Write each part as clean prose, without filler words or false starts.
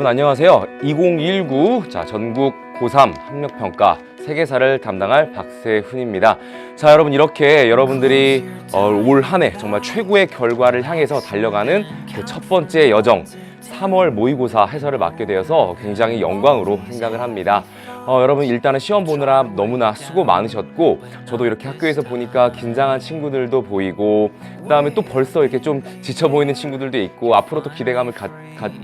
여러분 안녕하세요. 2019 전국 고3 학력평가 세계사를 담당할 박세훈입니다. 자, 여러분 이렇게 여러분들이 올 한 해 정말 최고의 결과를 향해서 달려가는 그 첫 번째 여정 3월 모의고사 해설을 맡게 되어서 굉장히 영광으로 생각을 합니다. 여러분 일단은 시험 보느라 너무나 수고 많으셨고, 저도 이렇게 학교에서 보니까 긴장한 친구들도 보이고, 그 다음에 또 벌써 이렇게 좀 지쳐 보이는 친구들도 있고, 앞으로 또 기대감을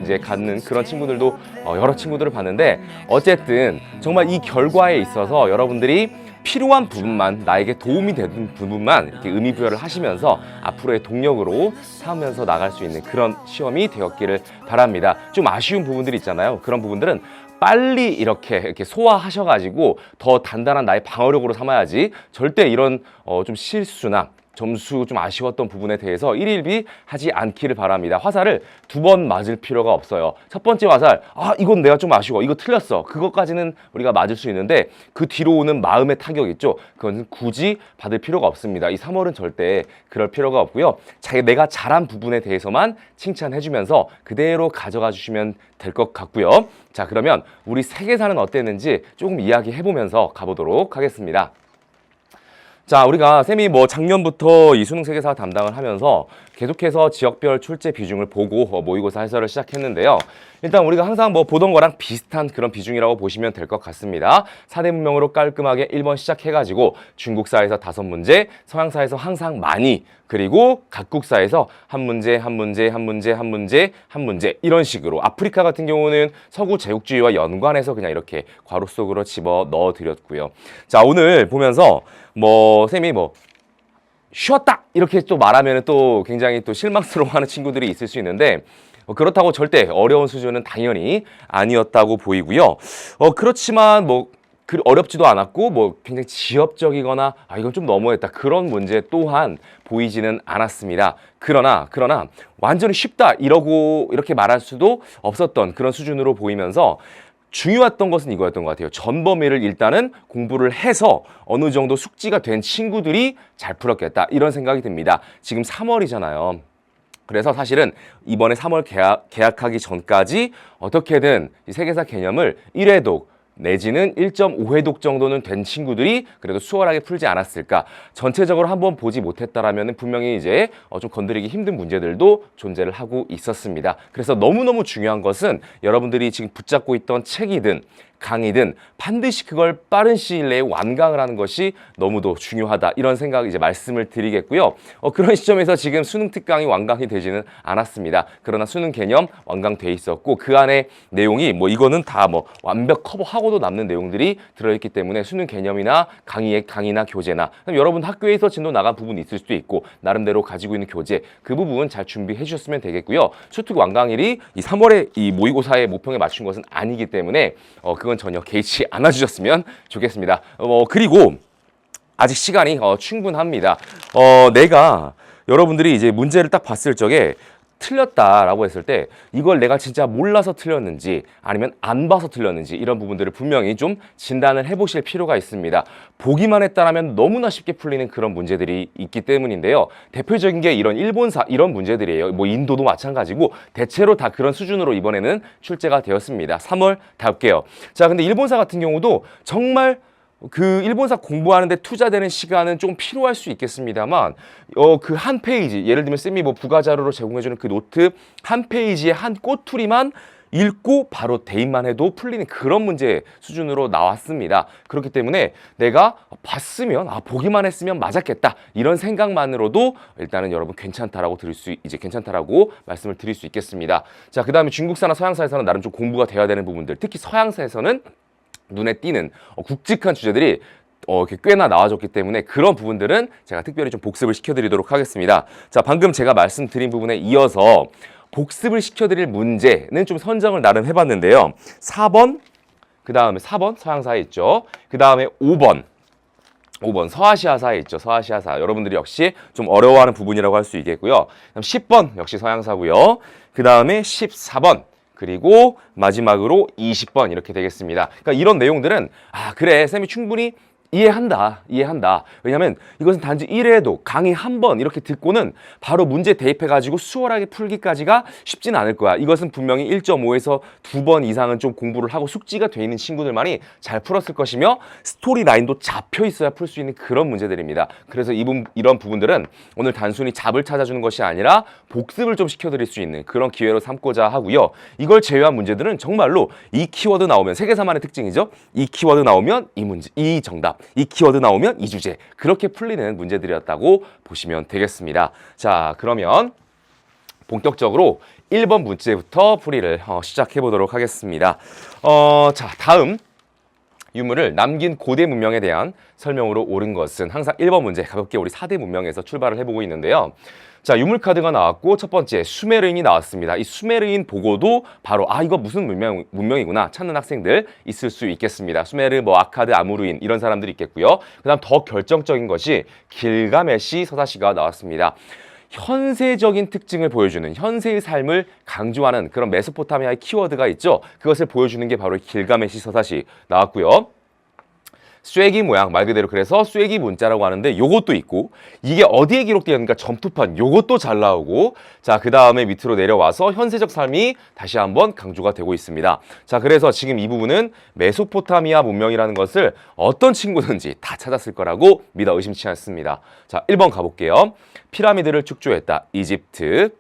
이제 갖는 그런 친구들도 여러 친구들을 봤는데, 어쨌든 정말 이 결과에 있어서 여러분들이 필요한 부분만, 나에게 도움이 되는 부분만 이렇게 의미부여를 하시면서 앞으로의 동력으로 삼으면서 나갈 수 있는 그런 시험이 되었기를 바랍니다. 좀 아쉬운 부분들이 있잖아요. 그런 부분들은 빨리 이렇게 소화하셔가지고 더 단단한 나의 방어력으로 삼아야지, 절대 이런 좀 실수나 점수 좀 아쉬웠던 부분에 대해서 일일비 하지 않기를 바랍니다. 화살을 두 번 맞을 필요가 없어요. 첫 번째 화살, 이건 내가 좀 아쉬워, 이거 틀렸어, 그것까지는 우리가 맞을 수 있는데, 그 뒤로 오는 마음의 타격 있죠, 그건 굳이 받을 필요가 없습니다. 이 3월은 절대 그럴 필요가 없고요. 내가 잘한 부분에 대해서만 칭찬해주면서 그대로 가져가 주시면 될 것 같고요. 자, 그러면 우리 세계사는 어땠는지 조금 이야기해보면서 가보도록 하겠습니다. 자, 우리가 쌤이 작년부터 이 수능 세계사 담당을 하면서 계속해서 지역별 출제 비중을 보고 모의고사 해설을 시작했는데요. 일단 우리가 항상 보던 거랑 비슷한 그런 비중이라고 보시면 될 것 같습니다. 4대 문명으로 깔끔하게 1번 시작해가지고 중국사에서 5문제, 서양사에서 항상 많이, 그리고 각국사에서 한 문제, 한 문제, 한 문제, 한 문제, 한 문제, 이런 식으로. 아프리카 같은 경우는 서구 제국주의와 연관해서 그냥 이렇게 괄호 속으로 집어 넣어 드렸고요. 자, 오늘 보면서 쌤이 쉬었다 이렇게 또 말하면 또 굉장히 또 실망스러워하는 친구들이 있을 수 있는데, 그렇다고 절대 어려운 수준은 당연히 아니었다고 보이고요. 그렇지만 어렵지도 않았고 굉장히 지엽적이거나 이건 좀 너무했다 그런 문제 또한 보이지는 않았습니다. 그러나 완전히 쉽다 이렇게 말할 수도 없었던 그런 수준으로 보이면서, 중요했던 것은 이거였던 것 같아요. 전범위를 일단은 공부를 해서 어느 정도 숙지가 된 친구들이 잘 풀었겠다, 이런 생각이 듭니다. 지금 3월이잖아요. 그래서 사실은 이번에 3월 개학하기 전까지 어떻게든 이 세계사 개념을 1회독 내지는 1.5회독 정도는 된 친구들이 그래도 수월하게 풀지 않았을까. 전체적으로 한번 보지 못했다라면 분명히 이제 좀 건드리기 힘든 문제들도 존재를 하고 있었습니다. 그래서 너무너무 중요한 것은 여러분들이 지금 붙잡고 있던 책이든 강의든 반드시 그걸 빠른 시일 내에 완강을 하는 것이 너무도 중요하다, 이런 생각 이제 말씀을 드리겠고요. 그런 시점에서 지금 수능 특강이 완강이 되지는 않았습니다. 그러나 수능 개념 완강돼 있었고, 그 안에 내용이 이거는 다 완벽 커버하고도 남는 내용들이 들어있기 때문에 수능 개념이나 강의나 교재나, 여러분 학교에서 진도 나간 부분이 있을 수도 있고 나름대로 가지고 있는 교재, 그 부분 잘 준비해 주셨으면 되겠고요. 수특 완강일이 이 3월에 이 모의고사의 모평에 맞춘 것은 아니기 때문에 그건 전혀 개의치 않아 주셨으면 좋겠습니다. 그리고 아직 시간이 충분합니다. 내가 여러분들이 이제 문제를 딱 봤을 적에 틀렸다라고 했을 때 이걸 내가 진짜 몰라서 틀렸는지 아니면 안 봐서 틀렸는지, 이런 부분들을 분명히 좀 진단을 해보실 필요가 있습니다. 보기만 했다라면 너무나 쉽게 풀리는 그런 문제들이 있기 때문인데요. 대표적인 게 이런 일본사 이런 문제들이에요. 인도도 마찬가지고 대체로 다 그런 수준으로 이번에는 출제가 되었습니다. 3월 다올게요. 자, 근데 일본사 같은 경우도 정말 그 일본사 공부하는데 투자되는 시간은 좀 필요할 수 있겠습니다만, 그 한 페이지, 예를 들면 쌤이 부가자료로 제공해주는 그 노트 한 페이지에 한 꼬투리만 읽고 바로 대입만 해도 풀리는 그런 문제 수준으로 나왔습니다. 그렇기 때문에 내가 봤으면, 보기만 했으면 맞았겠다, 이런 생각만으로도 일단은 여러분 괜찮다라고 괜찮다라고 말씀을 드릴 수 있겠습니다. 자, 그 다음에 중국사나 서양사에서는 나름 좀 공부가 돼야 되는 부분들, 특히 서양사에서는 눈에 띄는 굵직한 주제들이 이렇게 꽤나 나와줬기 때문에 그런 부분들은 제가 특별히 좀 복습을 시켜드리도록 하겠습니다. 자, 방금 제가 말씀드린 부분에 이어서 복습을 시켜드릴 문제는 좀 선정을 나름 해봤는데요. 4번, 그 다음에 4번 서양사에 있죠. 그 다음에 5번 서아시아사에 있죠. 서아시아사. 여러분들이 역시 좀 어려워하는 부분이라고 할 수 있겠고요. 그다음 10번 역시 서양사고요. 그 다음에 14번, 그리고 마지막으로 20번 이렇게 되겠습니다. 그러니까 이런 내용들은 그래 쌤이 충분히 이해한다. 왜냐하면 이것은 단지 1회에도 강의 한 번 이렇게 듣고는 바로 문제 대입해가지고 수월하게 풀기까지가 쉽지는 않을 거야. 이것은 분명히 1.5에서 2번 이상은 좀 공부를 하고 숙지가 돼 있는 친구들만이 잘 풀었을 것이며 스토리 라인도 잡혀 있어야 풀 수 있는 그런 문제들입니다. 그래서 이런 부분들은 오늘 단순히 답을 찾아주는 것이 아니라 복습을 좀 시켜드릴 수 있는 그런 기회로 삼고자 하고요. 이걸 제외한 문제들은 정말로 이 키워드 나오면 세계사만의 특징이죠. 이 키워드 나오면 이 문제, 이 정답, 이 키워드 나오면 이 주제, 그렇게 풀리는 문제들이었다고 보시면 되겠습니다. 자, 그러면 본격적으로 1번 문제부터 풀이를 시작해 보도록 하겠습니다. 자, 다음 유물을 남긴 고대 문명에 대한 설명으로 옳은 것은 항상 1번 문제, 가볍게 우리 4대 문명에서 출발을 해보고 있는데요. 자, 유물 카드가 나왔고 첫 번째 수메르인이 나왔습니다. 이 수메르인 보고도 바로 이거 무슨 문명이구나 찾는 학생들 있을 수 있겠습니다. 수메르, 아카드, 아무르인 이런 사람들이 있겠고요. 그다음 더 결정적인 것이 길가메시 서사시가 나왔습니다. 현세적인 특징을 보여주는 현세의 삶을 강조하는 그런 메소포타미아의 키워드가 있죠. 그것을 보여주는 게 바로 길가메시 서사시 나왔고요. 쐐기 모양 말 그대로 그래서 쐐기 문자라고 하는데 요것도 있고 이게 어디에 기록되어 있는가 점토판 요것도 잘 나오고 자 그 다음에 밑으로 내려와서 현세적 삶이 다시 한번 강조가 되고 있습니다. 자 그래서 지금 이 부분은 메소포타미아 문명이라는 것을 어떤 친구든지 다 찾았을 거라고 믿어 의심치 않습니다. 자 1번 가볼게요. 피라미드를 축조했다. 이집트.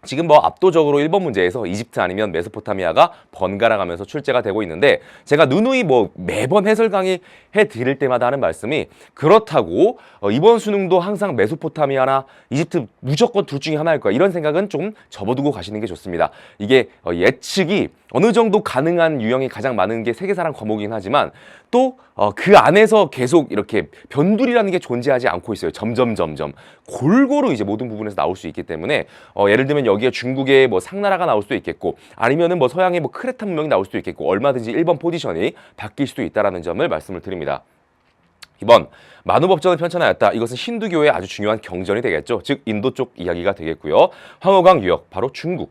지금 압도적으로 1번 문제에서 이집트 아니면 메소포타미아가 번갈아 가면서 출제가 되고 있는데 제가 누누이 매번 해설 강의 해드릴 때마다 하는 말씀이 그렇다고 이번 수능도 항상 메소포타미아나 이집트 무조건 둘 중에 하나일 거야. 이런 생각은 좀 접어두고 가시는 게 좋습니다. 이게 예측이 어느 정도 가능한 유형이 가장 많은 게 세계사랑 과목이긴 하지만 또 그 안에서 계속 이렇게 변두리라는 게 존재하지 않고 있어요. 점점 골고루 이제 모든 부분에서 나올 수 있기 때문에 예를 들면 여기에 중국의 상나라가 나올 수도 있겠고 아니면은 서양의 크레타 문명이 나올 수도 있겠고 얼마든지 1번 포지션이 바뀔 수도 있다라는 점을 말씀을 드립니다. 2번 만우법전을 펼쳐나였다. 이것은 힌두교의 아주 중요한 경전이 되겠죠. 즉 인도 쪽 이야기가 되겠고요. 황허강 유역 바로 중국.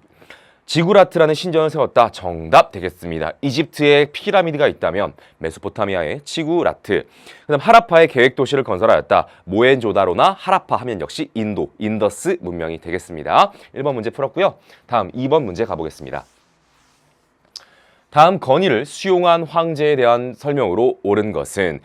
지구라트라는 신전을 세웠다. 정답 되겠습니다. 이집트에 피라미드가 있다면 메소포타미아의 지구라트. 그다음 하라파의 계획 도시를 건설하였다. 모헨조다로나 하라파 하면 역시 인더스 문명이 되겠습니다. 1번 문제 풀었고요. 다음 2번 문제 가보겠습니다. 다음 건의를 수용한 황제에 대한 설명으로 옳은 것은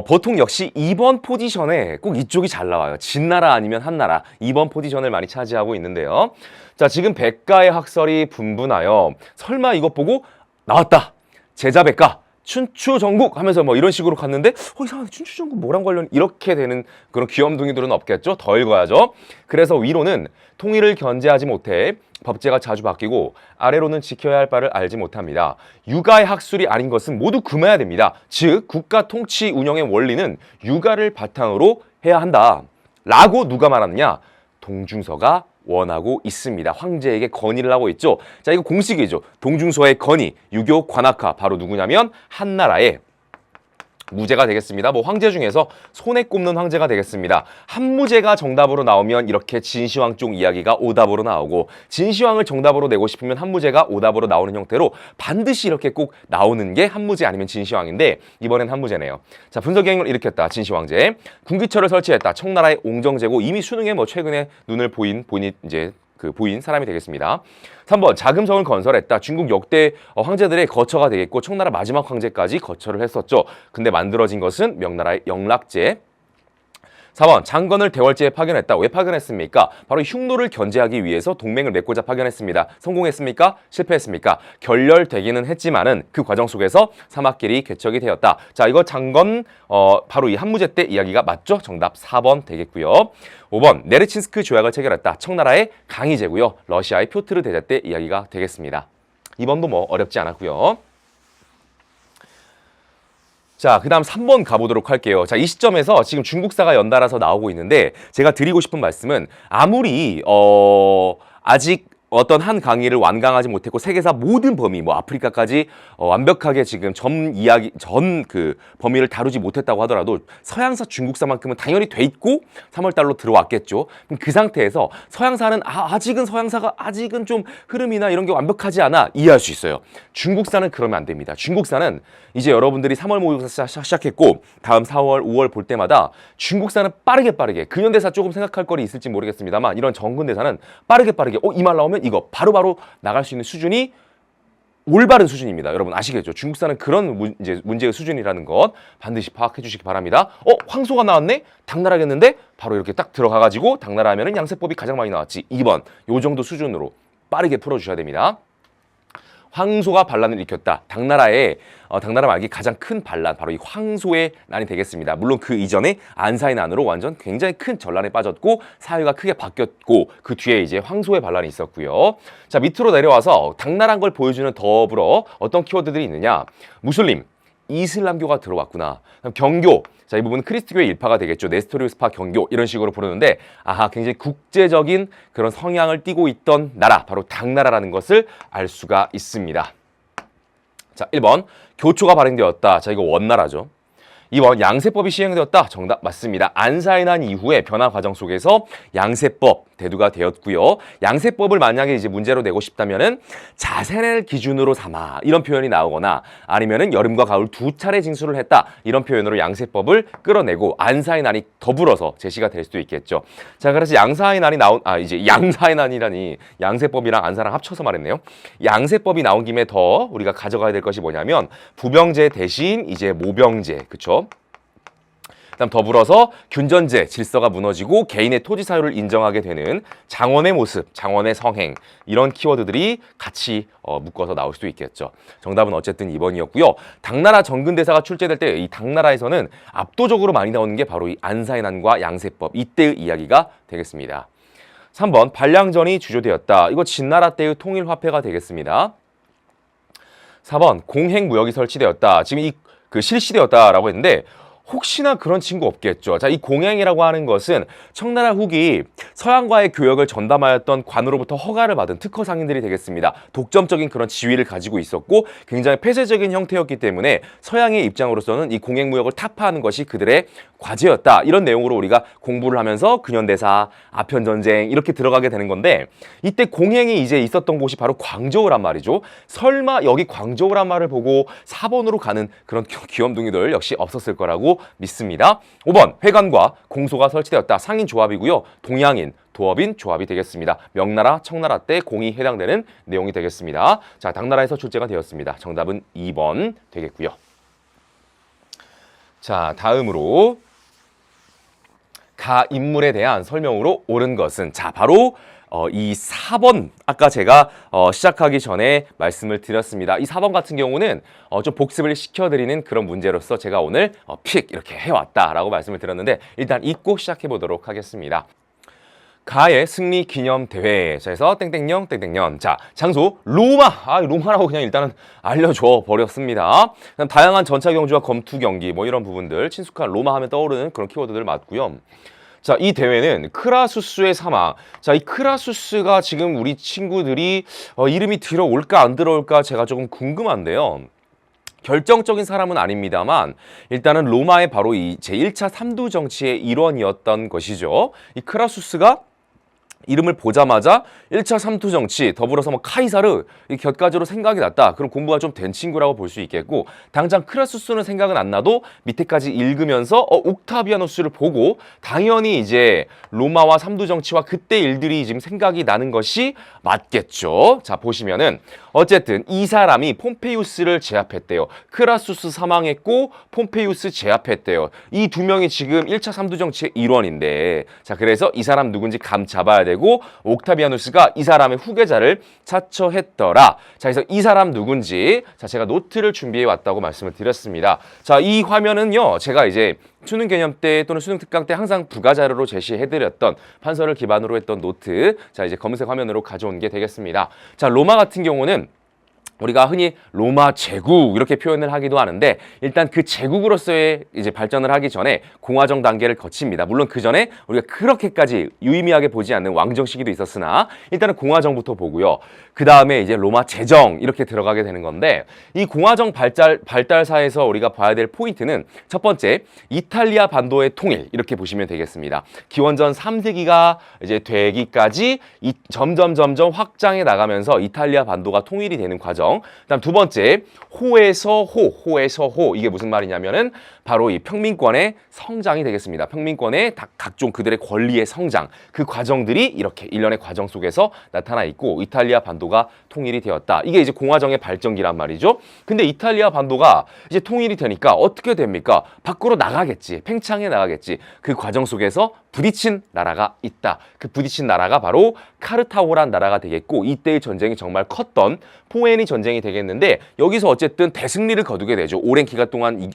보통 역시 2번 포지션에 꼭 이쪽이 잘 나와요. 진나라 아니면 한나라 2번 포지션을 많이 차지하고 있는데요. 자 지금 백가의 학설이 분분하여 설마 이것 보고 나왔다. 제자백가 춘추전국 하면서 이런 식으로 갔는데 이상하네 춘추전국 뭐랑 관련 이렇게 되는 그런 귀염둥이들은 없겠죠. 더 읽어야죠. 그래서 위로는 통일을 견제하지 못해 법제가 자주 바뀌고 아래로는 지켜야 할 바를 알지 못합니다. 육아의 학술이 아닌 것은 모두 금해야 됩니다. 즉 국가 통치 운영의 원리는 육아를 바탕으로 해야 한다. 라고 누가 말하느냐? 동중서가 원하고 있습니다. 황제에게 건의를 하고 있죠. 자, 이거 공식이죠. 동중서의 건의, 유교 관학하 바로 누구냐면 한나라의 무제가 되겠습니다. 황제 중에서 손에 꼽는 황제가 되겠습니다. 한무제가 정답으로 나오면 이렇게 진시황 쪽 이야기가 오답으로 나오고 진시황을 정답으로 내고 싶으면 한무제가 오답으로 나오는 형태로 반드시 이렇게 꼭 나오는 게 한무제 아니면 진시황인데 이번엔 한무제네요. 자, 분석행을 일으켰다. 진시황제. 군기처를 설치했다. 청나라의 옹정제고 이미 수능에 최근에 눈을 보인 사람이 되겠습니다. 3번 자금성을 건설했다. 중국 역대 황제들의 거처가 되겠고 청나라 마지막 황제까지 거처를 했었죠. 근데 만들어진 것은 명나라의 영락제. 4번 장건을 대월제에 파견했다. 왜 파견했습니까? 바로 흉노를 견제하기 위해서 동맹을 맺고자 파견했습니다. 성공했습니까? 실패했습니까? 결렬되기는 했지만은 그 과정 속에서 사막길이 개척이 되었다. 자, 이거 장건 바로 이 한무제 때 이야기가 맞죠? 정답 4번 되겠고요. 5번 네르친스크 조약을 체결했다. 청나라의 강희제고요. 러시아의 표트르 대제 때 이야기가 되겠습니다. 2번도 어렵지 않았고요. 자, 그 다음 3번 가보도록 할게요. 자, 이 시점에서 지금 중국사가 연달아서 나오고 있는데 제가 드리고 싶은 말씀은 아무리 아직 어떤 한 강의를 완강하지 못했고 세계사 모든 범위, 뭐 아프리카까지 완벽하게 지금 전 그 범위를 다루지 못했다고 하더라도 서양사, 중국사만큼은 당연히 돼 있고 3월 달로 들어왔겠죠. 그럼 그 상태에서 서양사는 아직은 서양사가 아직은 좀 흐름이나 이런 게 완벽하지 않아 이해할 수 있어요. 중국사는 그러면 안 됩니다. 중국사는 이제 여러분들이 3월 모의고사 시작했고 다음 4월, 5월 볼 때마다 중국사는 빠르게 근현대사 조금 생각할 거리 있을지 모르겠습니다만 이런 정근대사는 빠르게 이 말 나오면 이거 바로바로 나갈 수 있는 수준이 올바른 수준입니다. 여러분 아시겠죠? 중국사는 그런 문제의 수준이라는 것 반드시 파악해 주시기 바랍니다. 황소가 나왔네? 당나라겠는데? 바로 이렇게 딱 들어가가지고 당나라 하면은 양세법이 가장 많이 나왔지. 2번 요 정도 수준으로 빠르게 풀어주셔야 됩니다. 황소가 반란을 일으켰다. 당나라 말기 가장 큰 반란 바로 이 황소의 난이 되겠습니다. 물론 그 이전에 안사의 난으로 완전 굉장히 큰 전란에 빠졌고 사회가 크게 바뀌었고 그 뒤에 이제 황소의 반란이 있었고요. 자, 밑으로 내려와서 당나라인 걸 보여주는 더불어 어떤 키워드들이 있느냐. 무슬림, 이슬람교가 들어왔구나. 경교, 자, 이 부분은 크리스트교의 일파가 되겠죠. 네스토리우스파 경교 이런 식으로 부르는데 굉장히 국제적인 그런 성향을 띠고 있던 나라, 바로 당나라라는 것을 알 수가 있습니다. 자, 1번 교초가 발행되었다. 자, 이거 원나라죠. 2번 양세법이 시행되었다. 정답 맞습니다. 안사의 난 이후의 변화 과정 속에서 양세법 대두가 되었고요. 양세법을 만약에 이제 문제로 내고 싶다면은 자세를 기준으로 삼아 이런 표현이 나오거나 아니면은 여름과 가을 두 차례 징수를 했다 이런 표현으로 양세법을 끌어내고 안사의 난이 더불어서 제시가 될 수도 있겠죠. 자, 그래서 양사의 난이 이제 양사의 난이라니 양세법이랑 안사랑 합쳐서 말했네요. 양세법이 나온 김에 더 우리가 가져가야 될 것이 뭐냐면 부병제 대신 이제 모병제, 그쵸? 그다음 더불어서 균전제, 질서가 무너지고 개인의 토지 사유를 인정하게 되는 장원의 모습, 장원의 성행 이런 키워드들이 같이 묶어서 나올 수 있겠죠. 정답은 어쨌든 2번이었고요. 당나라 정근대사가 출제될 때 이 당나라에서는 압도적으로 많이 나오는 게 바로 이 안사의 난과 양세법 이때의 이야기가 되겠습니다. 3번 반량전이 주조되었다. 이거 진나라 때의 통일화폐가 되겠습니다. 4번 공행무역이 설치되었다. 지금 실시되었다라고 했는데 혹시나 그런 친구 없겠죠. 자, 이 공행이라고 하는 것은 청나라 후기 서양과의 교역을 전담하였던 관으로부터 허가를 받은 특허 상인들이 되겠습니다. 독점적인 그런 지위를 가지고 있었고 굉장히 폐쇄적인 형태였기 때문에 서양의 입장으로서는 이 공행무역을 타파하는 것이 그들의 과제였다. 이런 내용으로 우리가 공부를 하면서 근현대사, 아편전쟁 이렇게 들어가게 되는 건데 이때 공행이 이제 있었던 곳이 바로 광저우란 말이죠. 설마 여기 광저우란 말을 보고 4번으로 가는 그런 귀염둥이들 역시 없었을 거라고 믿습니다. 5번 회관과 공소가 설치되었다. 상인 조합이고요. 동양인, 도업인 조합이 되겠습니다. 명나라, 청나라 때 공이 해당되는 내용이 되겠습니다. 자, 당나라에서 출제가 되었습니다. 정답은 2번 되겠고요. 자, 다음으로 가 인물에 대한 설명으로 옳은 것은 바로 이 4번 아까 제가 시작하기 전에 말씀을 드렸습니다. 이 4번 같은 경우는 좀 복습을 시켜드리는 그런 문제로서 제가 오늘 픽 이렇게 해왔다라고 말씀을 드렸는데 일단 읽고 시작해 보도록 하겠습니다. 가의 승리 기념 대회. 자, 해서 땡땡령 땡땡년. 자, 장소 로마. 로마라고 그냥 일단은 알려줘 버렸습니다. 그다음 다양한 전차 경주와 검투 경기 뭐 이런 부분들 친숙한 로마 하면 떠오르는 그런 키워드들 맞고요. 자, 이 대회는 크라수스의 사망. 자, 이 크라수스가 지금 우리 친구들이 이름이 들어올까 안 들어올까 제가 조금 궁금한데요. 결정적인 사람은 아닙니다만 일단은 로마의 바로 이 제1차 삼두 정치의 일원이었던 것이죠. 이 크라수스가 이름을 보자마자 1차 삼두 정치 더불어서 뭐 카이사르 이 곁가지로 생각이 났다. 그럼 공부가 좀 된 친구라고 볼 수 있겠고 당장 크라수스는 생각은 안 나도 밑에까지 읽으면서 옥타비아누스를 보고 당연히 이제 로마와 삼두 정치와 그때 일들이 지금 생각이 나는 것이 맞겠죠. 자, 보시면은 어쨌든 이 사람이 폼페이우스를 제압했대요. 크라수스 사망했고 폼페이우스 제압했대요. 이 두 명이 지금 1차 삼두 정치의 일원인데 자, 그래서 이 사람 누군지 감 잡아야 되고 옥타비아누스가 이 사람의 후계자를 차처했더라. 자, 그래서 이 사람 누군지 제가 노트를 준비해 왔다고 말씀을 드렸습니다. 자, 이 화면은요. 제가 이제 수능 개념 때 또는 수능 특강 때 항상 부가 자료로 제시해드렸던 판서를 기반으로 했던 노트. 자, 이제 검은색 화면으로 가져온 게 되겠습니다. 자, 로마 같은 경우는 우리가 흔히 로마 제국 이렇게 표현을 하기도 하는데 일단 그 제국으로서의 이제 발전을 하기 전에 공화정 단계를 거칩니다. 물론 그 전에 우리가 그렇게까지 유의미하게 보지 않는 왕정 시기도 있었으나 일단은 공화정부터 보고요. 그 다음에 이제 로마 제정 이렇게 들어가게 되는 건데 이 공화정 발달사에서 우리가 봐야 될 포인트는 첫 번째 이탈리아 반도의 통일 이렇게 보시면 되겠습니다. 기원전 3세기가 이제 되기까지 점점 확장해 나가면서 이탈리아 반도가 통일이 되는 과정. 그다음 두 번째 호에서 호 이게 무슨 말이냐면은 바로 이 평민권의 성장이 되겠습니다. 평민권의 각종 그들의 권리의 성장 그 과정들이 이렇게 일련의 과정 속에서 나타나 있고 이탈리아 반도가 통일이 되었다. 이게 이제 공화정의 발전기란 말이죠. 근데 이탈리아 반도가 이제 통일이 되니까 어떻게 됩니까? 밖으로 나가겠지. 팽창해 나가겠지. 그 과정 속에서 부딪힌 나라가 있다. 그 부딪힌 나라가 바로 카르타고란 나라가 되겠고 이때의 전쟁이 정말 컸던 포에니 전쟁이 되겠는데 여기서 어쨌든 대승리를 거두게 되죠. 오랜 기간 동안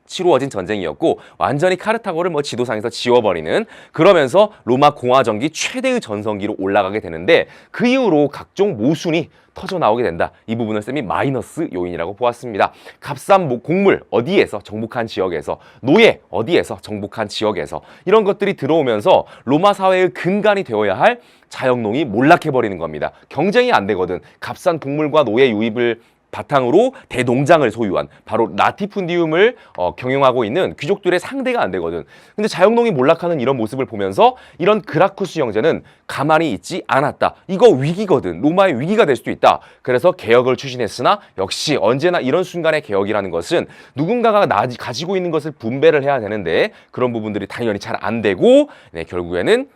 치루어진 전쟁이었고 완전히 카르타고를 지도상에서 지워버리는 그러면서 로마 공화정기 최대의 전성기로 올라가게 되는데 그 이후로 각종 모순이 터져 나오게 된다. 이 부분을 쌤이 마이너스 요인이라고 보았습니다. 값싼 곡물 어디에서 정복한 지역에서 노예 어디에서 정복한 지역에서 이런 것들이 들어오면서 로마 사회의 근간이 되어야 할 자영농이 몰락해버리는 겁니다. 경쟁이 안 되거든. 값싼 곡물과 노예 유입을 바탕으로 대농장을 소유한 바로 라티푼디움을 경영하고 있는 귀족들의 상대가 안 되거든. 근데 자영농이 몰락하는 이런 모습을 보면서 이런 그라쿠스 형제는 가만히 있지 않았다. 이거 위기거든. 로마의 위기가 될 수도 있다. 그래서 개혁을 추진했으나 역시 언제나 이런 순간의 개혁이라는 것은 누군가가 가지고 있는 것을 분배를 해야 되는데 그런 부분들이 당연히 잘 안 되고 결국에는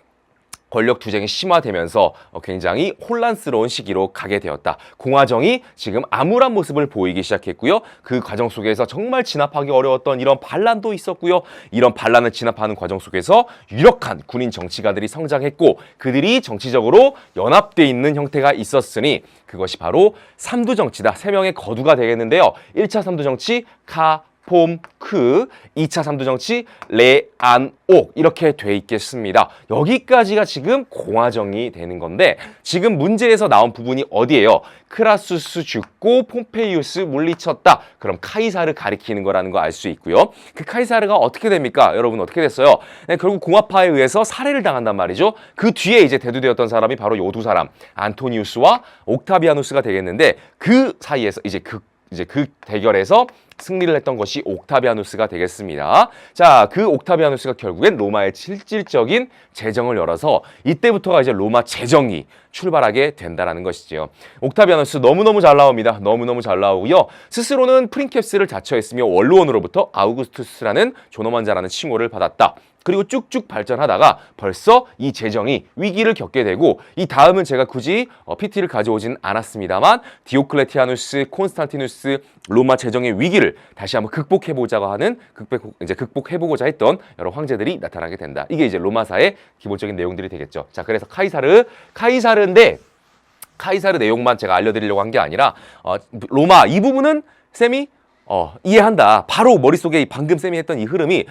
권력 투쟁이 심화되면서 굉장히 혼란스러운 시기로 가게 되었다. 공화정이 지금 암울한 모습을 보이기 시작했고요. 그 과정 속에서 정말 진압하기 어려웠던 이런 반란도 있었고요. 이런 반란을 진압하는 과정 속에서 유력한 군인 정치가들이 성장했고 그들이 정치적으로 연합돼 있는 형태가 있었으니 그것이 바로 삼두정치다. 세 명의 거두가 되겠는데요. 1차 삼두정치 폼크 2차 삼두정치 레안옥 이렇게 돼 있겠습니다. 여기까지가 지금 공화정이 되는 건데 지금 문제에서 나온 부분이 어디예요? 크라수스 죽고 폼페이우스 물리쳤다. 그럼 카이사르 가리키는 거라는 거 알 수 있고요. 그 카이사르가 어떻게 됩니까? 여러분 어떻게 됐어요? 결국 공화파에 의해서 살해를 당한단 말이죠. 그 뒤에 이제 대두되었던 사람이 바로 요 두 사람 안토니우스와 옥타비아누스가 되겠는데 그 사이에서 이제 그 대결에서 승리를 했던 것이 옥타비아누스가 되겠습니다. 자, 그 옥타비아누스가 결국엔 로마의 실질적인 재정을 열어서 이때부터가 이제 로마 재정이 출발하게 된다라는 것이지요. 옥타비아누스 너무너무 잘 나옵니다. 너무너무 잘 나오고요. 스스로는 프린캡스를 자처했으며 원로원으로부터 아우구스투스라는 존엄한 자라는 칭호를 받았다. 그리고 쭉쭉 발전하다가 벌써 이 재정이 위기를 겪게 되고 이 다음은 제가 굳이 PT를 가져오진 않았습니다만 디오클레티아누스, 콘스탄티누스 로마 재정의 위기를 다시 한번 극복해보자고 하는 극복해보고자 했던 여러 황제들이 나타나게 된다. 이게 이제 로마사의 기본적인 내용들이 되겠죠. 자, 그래서 카이사르인데 카이사르 내용만 제가 알려드리려고 한 게 아니라 로마 이 부분은 쌤이 이해한다. 바로 머릿속에 방금 쌤이 했던 이 흐름이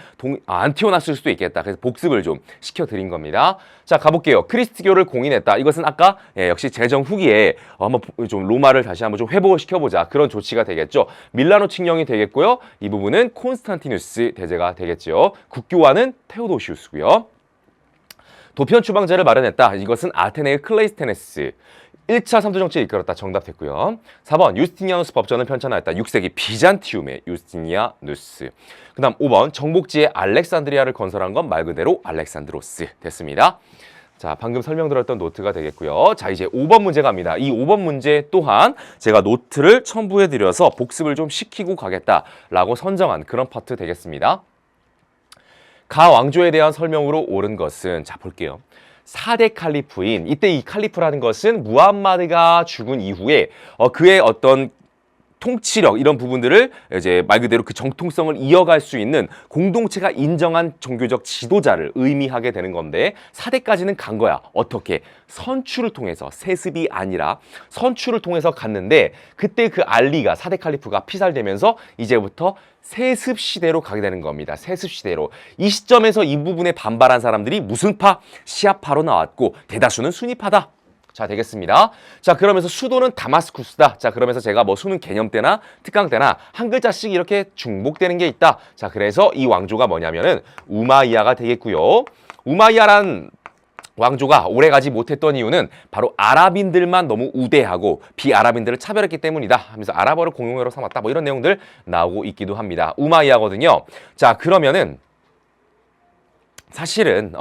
안 튀어나왔을 수도 있겠다. 그래서 복습을 좀 시켜드린 겁니다. 자, 가볼게요. 크리스트교를 공인했다. 이것은 아까 역시 재정 후기에 한번 좀 로마를 다시 한번 좀 회복을 시켜보자. 그런 조치가 되겠죠. 밀라노 칙령이 되겠고요. 이 부분은 콘스탄티누스 대제가 되겠죠. 국교화는 테오도시우스고요. 도피원 추방제를 마련했다. 이것은 아테네의 클레이스테네스. 1차 삼두정치를 이끌었다. 정답 됐고요. 4번 유스티니아누스 법전을 편찬하였다. 6세기 비잔티움의 유스티니아누스. 그 다음 5번 정복지에 알렉산드리아를 건설한 건 말 그대로 알렉산드로스 됐습니다. 자, 방금 설명드렸던 노트가 되겠고요. 자, 이제 5번 문제 갑니다. 이 5번 문제 또한 제가 노트를 첨부해드려서 복습을 좀 시키고 가겠다라고 선정한 그런 파트 되겠습니다. 가 왕조에 대한 설명으로 옳은 것은 자, 볼게요. 4대 칼리프인 이때 이 칼리프라는 것은 무함마드가 죽은 이후에 그의 어떤 통치력 이런 부분들을 이제 말 그대로 그 정통성을 이어갈 수 있는 공동체가 인정한 종교적 지도자를 의미하게 되는 건데 4대까지는 간 거야. 어떻게? 선출을 통해서 세습이 아니라 선출을 통해서 갔는데 그때 그 알리가 4대 칼리프가 피살되면서 이제부터 세습 시대로 가게 되는 겁니다. 세습 시대로. 이 시점에서 이 부분에 반발한 사람들이 무슨 파? 시아파로 나왔고 대다수는 순위파다. 자, 되겠습니다. 자, 그러면서 수도는 다마스쿠스다. 자, 그러면서 제가 뭐 수능 개념 때나 특강 때나 한 글자씩 이렇게 중복되는 게 있다. 자, 그래서 이 왕조가 뭐냐면은 우마이야가 되겠고요. 우마이야란 왕조가 오래가지 못했던 이유는 바로 아랍인들만 너무 우대하고 비아랍인들을 차별했기 때문이다 하면서 아랍어를 공용어로 삼았다. 뭐 이런 내용들 나오고 있기도 합니다. 우마이야거든요. 자, 그러면은 사실은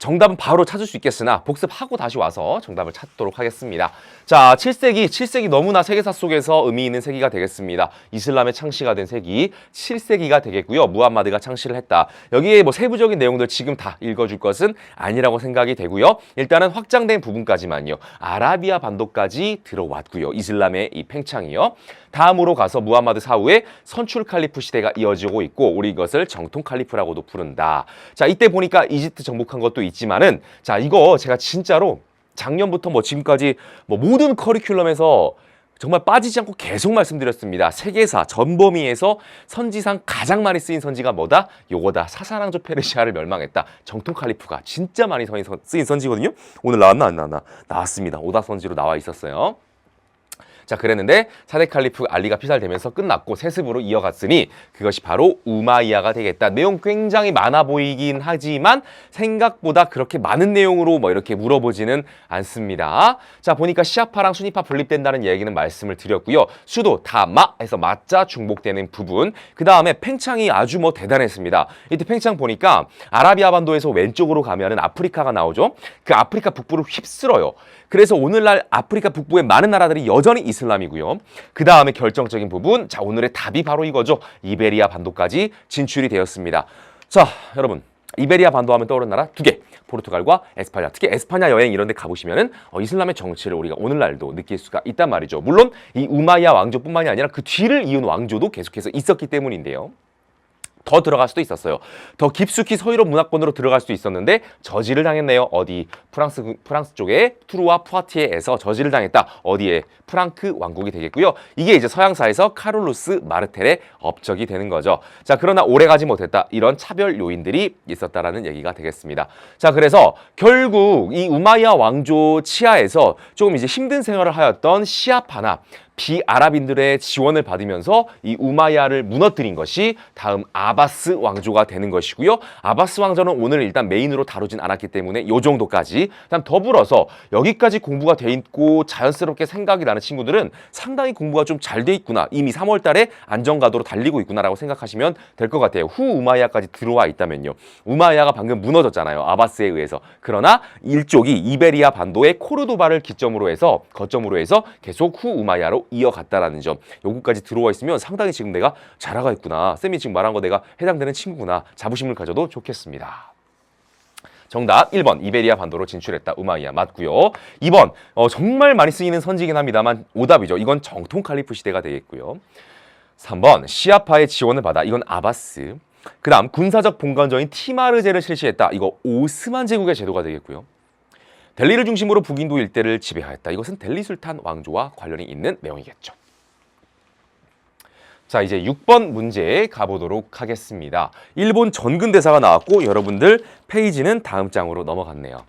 정답은 바로 찾을 수 있겠으나 복습하고 다시 와서 정답을 찾도록 하겠습니다. 자, 7세기 너무나 세계사 속에서 의미 있는 세기가 되겠습니다. 이슬람의 창시가 된 세기 7세기가 되겠고요. 무함마드가 창시를 했다. 여기에 뭐 세부적인 내용들 지금 다 읽어줄 것은 아니라고 생각이 되고요. 일단은 확장된 부분까지만요. 아라비아 반도까지 들어왔고요. 이슬람의 이 팽창이요. 다음으로 가서 무함마드 사후에 선출 칼리프 시대가 이어지고 있고 우리 이것을 정통 칼리프라고도 부른다. 자, 이때 보니까 이집트 정복한 것도 있지만은 자, 이거 제가 진짜로 작년부터 뭐 지금까지 뭐 모든 커리큘럼에서 정말 빠지지 않고 계속 말씀드렸습니다. 세계사 전범위에서 선지상 가장 많이 쓰인 선지가 뭐다? 요거다. 사사랑조 페르시아를 멸망했다. 정통 칼리프가 진짜 많이 쓰인 선지거든요. 오늘 나왔나 안 나왔나? 나왔습니다. 오다 선지로 나와 있었어요. 자, 그랬는데 사대 칼리프 알리가 피살되면서 끝났고 세습으로 이어갔으니 그것이 바로 우마이야가 되겠다. 내용 굉장히 많아 보이긴 하지만 생각보다 그렇게 많은 내용으로 뭐 이렇게 물어보지는 않습니다. 자, 보니까 시아파랑 수니파 분립된다는 얘기는 말씀을 드렸고요. 수도 다마에서 마자 중복되는 부분. 그 다음에 팽창이 아주 뭐 대단했습니다. 이때 팽창 보니까 아라비아 반도에서 왼쪽으로 가면은 아프리카가 나오죠. 그 아프리카 북부를 휩쓸어요. 그래서 오늘날 아프리카 북부의 많은 나라들이 여전히 이슬람이고요. 그 다음에 결정적인 부분, 자, 오늘의 답이 바로 이거죠. 이베리아 반도까지 진출이 되었습니다. 자, 여러분, 이베리아 반도 하면 떠오르는 나라 두 개, 포르투갈과 에스파냐. 특히 에스파냐 여행 이런 데 가보시면은 이슬람의 정치를 우리가 오늘날도 느낄 수가 있단 말이죠. 물론 이 우마이야 왕조뿐만이 아니라 그 뒤를 이은 왕조도 계속해서 있었기 때문인데요. 더 들어갈 수도 있었어요. 더 깊숙이 서유럽 문화권으로 들어갈 수도 있었는데 저지를 당했네요. 어디? 프랑스 쪽에 투르와 푸아티에에서 저지를 당했다. 어디에? 프랑크 왕국이 되겠고요. 이게 이제 서양사에서 카를루스 마르텔의 업적이 되는 거죠. 자, 그러나 오래가지 못했다. 이런 차별 요인들이 있었다라는 얘기가 되겠습니다. 자, 그래서 결국 이 우마이야 왕조 치하에서 조금 이제 힘든 생활을 하였던 시아파나 비아랍인들의 지원을 받으면서 이 우마이야를 무너뜨린 것이 다음 아바스 왕조가 되는 것이고요. 아바스 왕조는 오늘 일단 메인으로 다루진 않았기 때문에 요 정도까지. 다음 더불어서 여기까지 공부가 돼 있고 자연스럽게 생각이 나는 친구들은 상당히 공부가 좀 잘 돼 있구나. 이미 3월 달에 안정가도로 달리고 있구나라고 생각하시면 될 것 같아요. 후 우마이야까지 들어와 있다면요. 우마이야가 방금 무너졌잖아요. 아바스에 의해서. 그러나 일족이 이베리아 반도의 코르도바를 거점으로 해서 계속 후 우마이야로 이어갔다라는 점. 요거까지 들어와 있으면 상당히 지금 내가 잘 나가 있구나. 쌤이 지금 말한 거 내가 해당되는 친구구나. 자부심을 가져도 좋겠습니다. 정답 1번 이베리아 반도로 진출했다. 우마이야 맞고요. 2번 정말 많이 쓰이는 선지긴 합니다만 오답이죠. 이건 정통 칼리프 시대가 되겠고요. 3번 시아파의 지원을 받아. 이건 아바스. 그 다음 군사적 본관저인 티마르제를 실시했다. 이거 오스만 제국의 제도가 되겠고요. 델리를 중심으로 북인도 일대를 지배하였다. 이것은 델리 술탄 왕조와 관련이 있는 내용이겠죠. 자, 이제 6번 문제 가보도록 하겠습니다. 일본 전근대사가 나왔고 여러분들 페이지는 다음 장으로 넘어갔네요.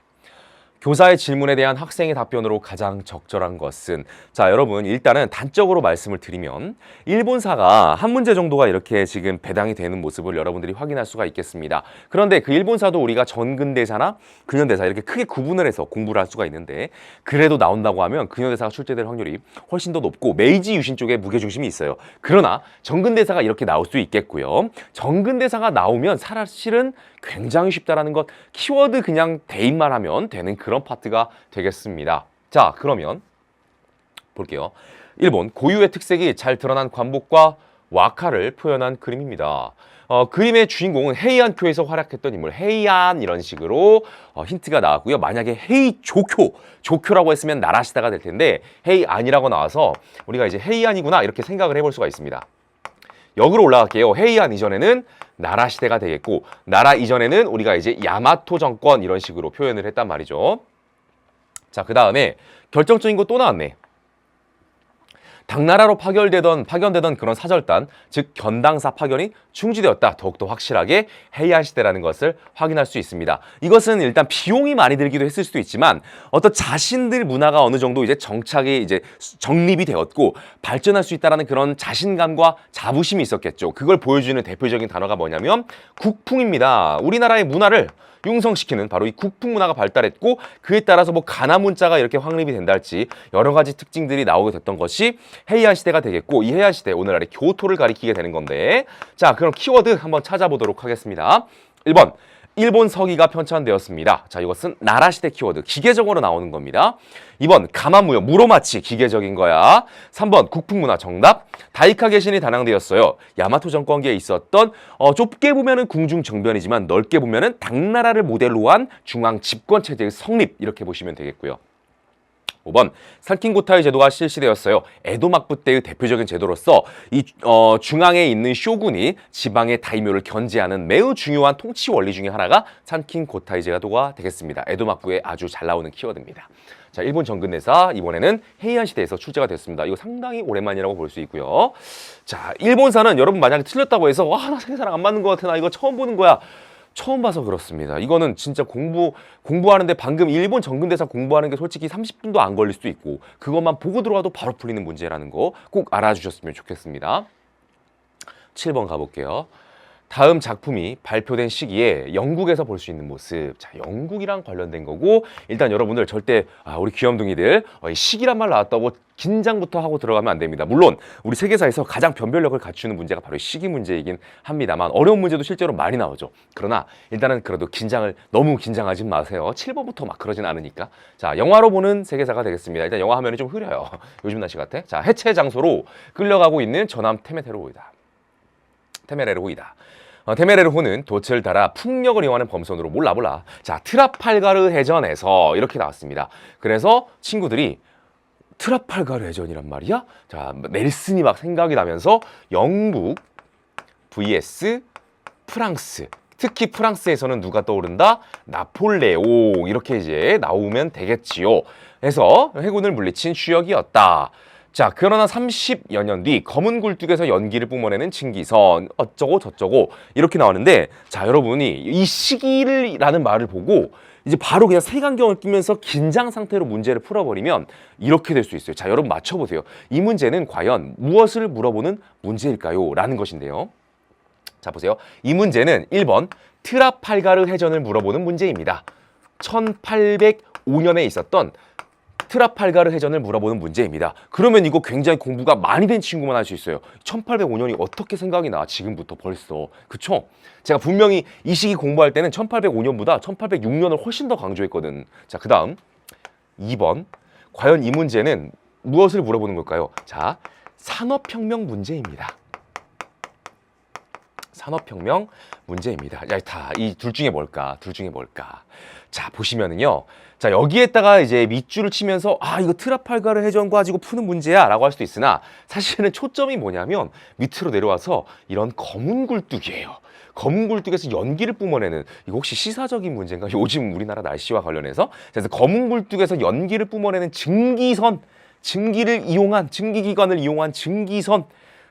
교사의 질문에 대한 학생의 답변으로 가장 적절한 것은, 자, 여러분 일단은 단적으로 말씀을 드리면 일본사가 한 문제 정도가 이렇게 지금 배당이 되는 모습을 여러분들이 확인할 수가 있겠습니다. 그런데 그 일본사도 우리가 전근대사나 근현대사 이렇게 크게 구분을 해서 공부를 할 수가 있는데, 그래도 나온다고 하면 근현대사가 출제될 확률이 훨씬 더 높고 메이지 유신 쪽에 무게중심이 있어요. 그러나 전근대사가 이렇게 나올 수 있겠고요. 전근대사가 나오면 사실은 굉장히 쉽다라는 것, 키워드 그냥 대입만 하면 되는 그런 파트가 되겠습니다. 자, 그러면 볼게요. 일본 고유의 특색이 잘 드러난 관복과 와카를 표현한 그림입니다. 그림의 주인공은 헤이안교에서 활약했던 인물, 헤이안 이런 식으로 힌트가 나왔고요. 만약에 조교라고 했으면 나라시다가 될 텐데 헤이안이라고 나와서 우리가 이제 헤이안이구나 이렇게 생각을 해볼 수가 있습니다. 역으로 올라갈게요. 헤이안 이전에는 나라 시대가 되겠고, 나라 이전에는 우리가 이제 야마토 정권 이런 식으로 표현을 했단 말이죠. 자, 그 다음에 결정적인 거 또 나왔네. 당나라로 파견되던 그런 사절단, 즉 견당사 파견이 중지되었다. 더욱더 확실하게 해이안 시대라는 것을 확인할 수 있습니다. 이것은 일단 비용이 많이 들기도 했을 수도 있지만 어떤 자신들 문화가 어느 정도 이제 정착이 이제 정립이 되었고 발전할 수 있다라는 그런 자신감과 자부심이 있었겠죠. 그걸 보여주는 대표적인 단어가 뭐냐면 국풍입니다. 우리나라의 문화를 융성시키는 바로 이 국풍 문화가 발달했고 그에 따라서 뭐 가나 문자가 이렇게 확립이 된다 할지 여러 가지 특징들이 나오게 됐던 것이 해이안 시대가 되겠고 이 해이안 시대 오늘날의 교토를 가리키게 되는 건데 자 그럼 키워드 한번 찾아보도록 하겠습니다. 1번 일본 서기가 편찬되었습니다. 자 이것은 나라시대 키워드 기계적으로 나오는 겁니다. 2번 가마무역 무로마치 기계적인 거야. 3번 국풍문화 정답 다이카 개신이 단항되었어요. 야마토 정권기에 있었던 좁게 보면은 궁중정변이지만 넓게 보면은 당나라를 모델로 한 중앙 집권 체제의 성립 이렇게 보시면 되겠고요. 5번 산킹고타이 제도가 실시되었어요. 에도 막부 때의 대표적인 제도로서 이 중앙에 있는 쇼군이 지방의 다이묘를 견제하는 매우 중요한 통치 원리 중에 하나가 산킹고타이 제도가 되겠습니다. 에도 막부에 아주 잘 나오는 키워드입니다. 자, 일본 정근대사 이번에는 해이안 시대에서 출제가 됐습니다. 이거 상당히 오랜만이라고 볼 수 있고요. 자, 일본사는 여러분 만약에 틀렸다고 해서 와, 나 세계사랑 안 맞는 것 같아. 나 이거 처음 보는 거야. 처음 봐서 그렇습니다. 이거는 진짜 공부하는데 방금 일본 정근대사 공부하는 게 솔직히 30분도 안 걸릴 수도 있고 그것만 보고 들어가도 바로 풀리는 문제라는 거 꼭 알아주셨으면 좋겠습니다. 7번 가볼게요. 다음 작품이 발표된 시기에 영국에서 볼 수 있는 모습. 자, 영국이랑 관련된 거고 일단 여러분들 절대 우리 귀염둥이들 시기란 말 나왔다고 긴장부터 하고 들어가면 안 됩니다. 물론 우리 세계사에서 가장 변별력을 갖추는 문제가 바로 시기 문제이긴 합니다만 어려운 문제도 실제로 많이 나오죠. 그러나 일단은 그래도 너무 긴장하지 마세요. 7번부터 막 그러진 않으니까. 자, 영화로 보는 세계사가 되겠습니다. 일단 영화 화면이 좀 흐려요. 요즘 날씨 같아. 자, 해체 장소로 끌려가고 있는 저남 테메테로이다. 테메레르호는 돛을 달아 풍력을 이용하는 범선으로 몰라. 자, 트라팔가르 해전에서 이렇게 나왔습니다. 그래서 친구들이 트라팔가르 해전이란 말이야? 자, 넬슨이 막 생각이 나면서 영국 vs 프랑스. 특히 프랑스에서는 누가 떠오른다? 나폴레옹 이렇게 이제 나오면 되겠지요. 해서 해군을 물리친 추역이었다. 자, 그러나 30여 년 뒤 검은 굴뚝에서 연기를 뿜어내는 증기선 어쩌고 저쩌고 이렇게 나오는데 자, 여러분이 이 시기라는 말을 보고 이제 바로 그냥 색안경을 끼면서 긴장 상태로 문제를 풀어버리면 이렇게 될 수 있어요. 자, 여러분 맞춰보세요. 이 문제는 과연 무엇을 물어보는 문제일까요? 라는 것인데요. 자, 보세요. 이 문제는 1번 트라팔가르 해전을 물어보는 문제입니다. 1805년에 있었던 트라팔가르 해전을 물어보는 문제입니다. 그러면 이거 굉장히 공부가 많이 된 친구만 할 수 있어요. 1805년이 어떻게 생각이 나? 지금부터 벌써. 그쵸? 제가 분명히 이 시기 공부할 때는 1805년보다 1806년을 훨씬 더 강조했거든. 자, 그 다음 2번. 과연 이 문제는 무엇을 물어보는 걸까요? 자, 산업혁명 문제입니다. 산업혁명 문제입니다. 이 둘 중에 뭘까? 자, 보시면은요. 자, 여기에다가 이제 밑줄을 치면서 이거 트라팔가르 해전 가지고 푸는 문제야 라고 할 수도 있으나 사실은 초점이 뭐냐면 밑으로 내려와서 이런 검은 굴뚝이에요. 검은 굴뚝에서 연기를 뿜어내는 이거 혹시 시사적인 문제인가? 요즘 우리나라 날씨와 관련해서 그래서 검은 굴뚝에서 연기를 뿜어내는 증기기관을 이용한 증기선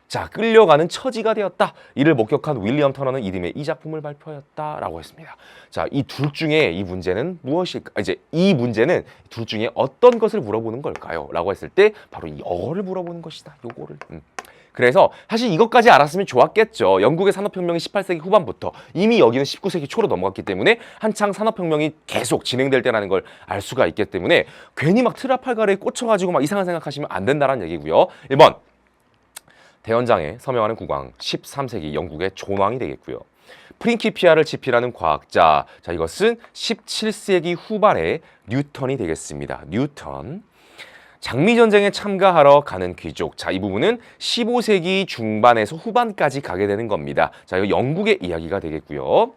자, 끌려가는 처지가 되었다. 이를 목격한 윌리엄 터너는 이듬해 이 작품을 발표하였다라고 했습니다. 자, 이 둘 중에 이 문제는 무엇일까? 이제 이 문제는 둘 중에 어떤 것을 물어보는 걸까요? 라고 했을 때 바로 이거를 물어보는 것이다. 요거를. 그래서 사실 이것까지 알았으면 좋았겠죠. 영국의 산업혁명이 18세기 후반부터 이미 여기는 19세기 초로 넘어갔기 때문에 한창 산업혁명이 계속 진행될 때라는 걸 알 수가 있기 때문에 괜히 막 트라팔가르에 꽂혀가지고 막 이상한 생각하시면 안 된다는 얘기고요. 1번. 대연장에 서명하는 국왕 13세기 영국의 존왕이 되겠고요. 프린키피아를 지필하는 과학자 자 이것은 17세기 후반의 뉴턴이 되겠습니다. 뉴턴 장미전쟁에 참가하러 가는 귀족 자 이 부분은 15세기 중반에서 후반까지 가게 되는 겁니다. 자 이거 영국의 이야기가 되겠고요.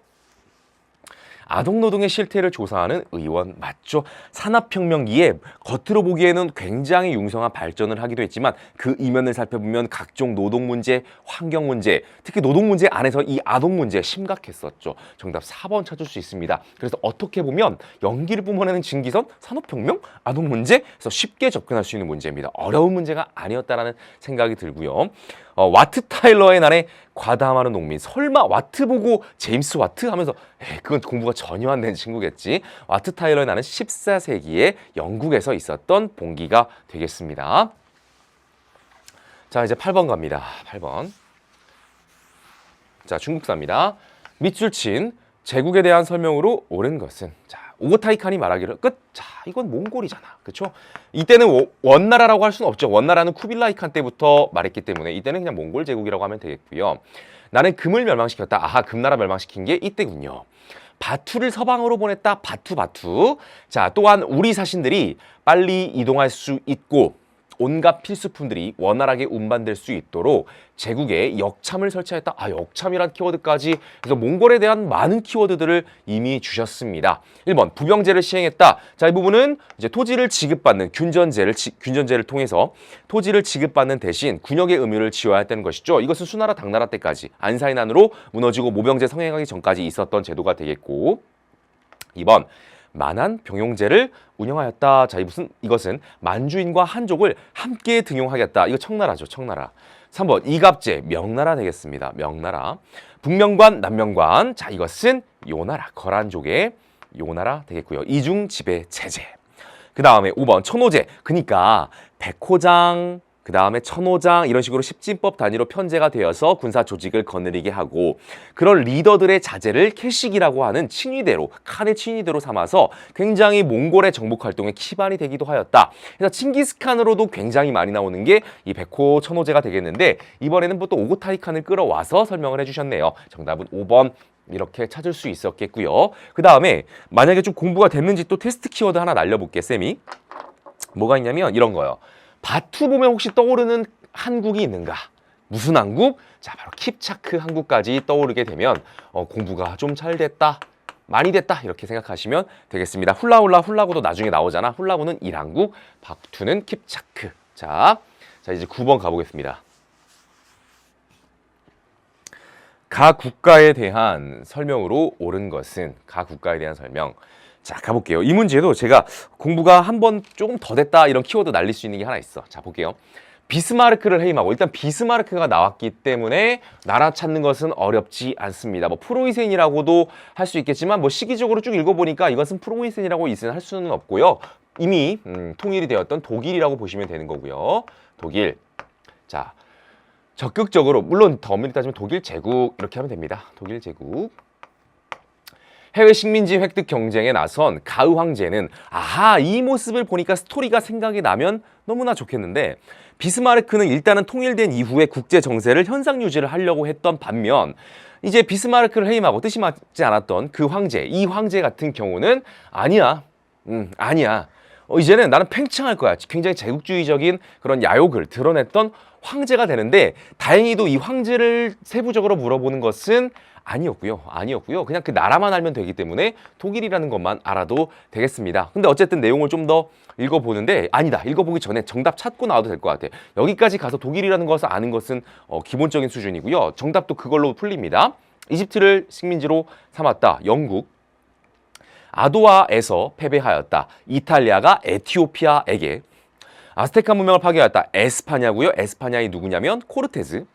아동노동의 실태를 조사하는 의원 맞죠? 산업혁명기에 겉으로 보기에는 굉장히 융성한 발전을 하기도 했지만 그 이면을 살펴보면 각종 노동 문제, 환경 문제, 특히 노동 문제 안에서 이 아동 문제 심각했었죠. 정답 4번 찾을 수 있습니다. 그래서 어떻게 보면 연기를 뿜어내는 증기선, 산업혁명, 아동 문제에서 쉽게 접근할 수 있는 문제입니다. 어려운 문제가 아니었다라는 생각이 들고요. 와트 타일러의 날에 과담하는 농민. 설마 와트 보고 제임스 와트 하면서 그건 공부가 전혀 안 된 친구겠지. 와트 타일러의 날은 14세기에 영국에서 있었던 봉기가 되겠습니다. 자, 이제 8번 갑니다. 8번. 자, 중국사입니다. 밑줄 친 제국에 대한 설명으로 옳은 것은, 자, 오고타이 칸이 말하기를 끝. 자, 이건 몽골이잖아, 그렇죠? 이때는 원나라라고 할 수는 없죠. 원나라는 쿠빌라이 칸 때부터 말했기 때문에 이때는 그냥 몽골 제국이라고 하면 되겠고요. 나는 금을 멸망시켰다. 아하, 금나라 멸망시킨 게 이때군요. 바투를 서방으로 보냈다. 바투. 자, 또한 우리 사신들이 빨리 이동할 수 있고 온갖 필수품들이 원활하게 운반될 수 있도록 제국에 역참을 설치했다. 아, 역참이란 키워드까지. 그래서 몽골에 대한 많은 키워드들을 이미 주셨습니다. 1번 부병제를 시행했다. 자, 이 부분은 이제 토지를 지급받는 균전제를 통해서 토지를 지급받는 대신 군역의 의무를 지어야 했다는 것이죠. 이것은 수나라 당나라 때까지 안사의 난으로 무너지고 모병제 성행하기 전까지 있었던 제도가 되겠고, 2번 만한 병용제를 운영하였다. 자, 이것은 만주인과 한족을 함께 등용하겠다. 이거 청나라죠, 청나라. 3번 이갑제, 명나라 되겠습니다. 명나라. 북명관, 남명관. 자, 이것은 요나라, 거란족의 요나라 되겠고요. 이중 지배 체제. 그 다음에 5번 천호제. 그러니까 백호장, 그 다음에 천호장 이런 식으로 십진법 단위로 편제가 되어서 군사 조직을 거느리게 하고, 그런 리더들의 자제를 캐식이라고 하는 칭위대로, 칸의 칭위대로 삼아서 굉장히 몽골의 정복 활동의 기반이 되기도 하였다. 그래서 칭기스칸으로도 굉장히 많이 나오는 게 이 백호 천호제가 되겠는데, 이번에는 또 오고타이 칸을 끌어와서 설명을 해주셨네요. 정답은 5번 이렇게 찾을 수 있었겠고요. 그 다음에 만약에 좀 공부가 됐는지 또 테스트 키워드 하나 날려볼게, 쌤이. 뭐가 있냐면 이런 거요. 바투 보면 혹시 떠오르는 한국이 있는가? 무슨 한국? 자, 바로 킵차크 한국까지 떠오르게 되면 공부가 좀 잘 됐다, 많이 됐다 이렇게 생각하시면 되겠습니다. 훌라고도 나중에 나오잖아. 훌라고는 일한국, 바투는 킵차크. 자, 이제 9번 가보겠습니다. 가 국가에 대한 설명으로 옳은 것은, 가 국가에 대한 설명. 자, 가볼게요. 이 문제도 제가 공부가 한 번 조금 더 됐다 이런 키워드 날릴 수 있는 게 하나 있어. 자, 볼게요. 비스마르크를 해임하고, 일단 비스마르크가 나왔기 때문에 나라 찾는 것은 어렵지 않습니다. 뭐 프로이센이라고도 할 수 있겠지만 뭐 시기적으로 쭉 읽어보니까 이것은 프로이센이라고 할 수는 없고요. 이미 통일이 되었던 독일이라고 보시면 되는 거고요. 독일. 자, 적극적으로, 물론 더 엄밀히 따지면 독일 제국 이렇게 하면 됩니다. 독일 제국. 해외 식민지 획득 경쟁에 나선 가을 황제는, 아하, 이 모습을 보니까 스토리가 생각이 나면 너무나 좋겠는데, 비스마르크는 일단은 통일된 이후에 국제 정세를 현상 유지를 하려고 했던 반면, 이제 비스마르크를 해임하고 뜻이 맞지 않았던 그 황제, 이 황제 같은 경우는 아니야. 이제는 나는 팽창할 거야. 굉장히 제국주의적인 그런 야욕을 드러냈던 황제가 되는데, 다행히도 이 황제를 세부적으로 물어보는 것은 아니었고요. 그냥 그 나라만 알면 되기 때문에 독일이라는 것만 알아도 되겠습니다. 근데 어쨌든 내용을 좀 더 읽어보는데, 아니다, 읽어보기 전에 정답 찾고 나와도 될 것 같아. 여기까지 가서 독일이라는 것을 아는 것은 기본적인 수준이고요. 정답도 그걸로 풀립니다. 이집트를 식민지로 삼았다. 영국. 아도아에서 패배하였다. 이탈리아가 에티오피아에게. 아스테카 문명을 파괴하였다. 에스파냐고요. 에스파냐이 누구냐면 코르테즈.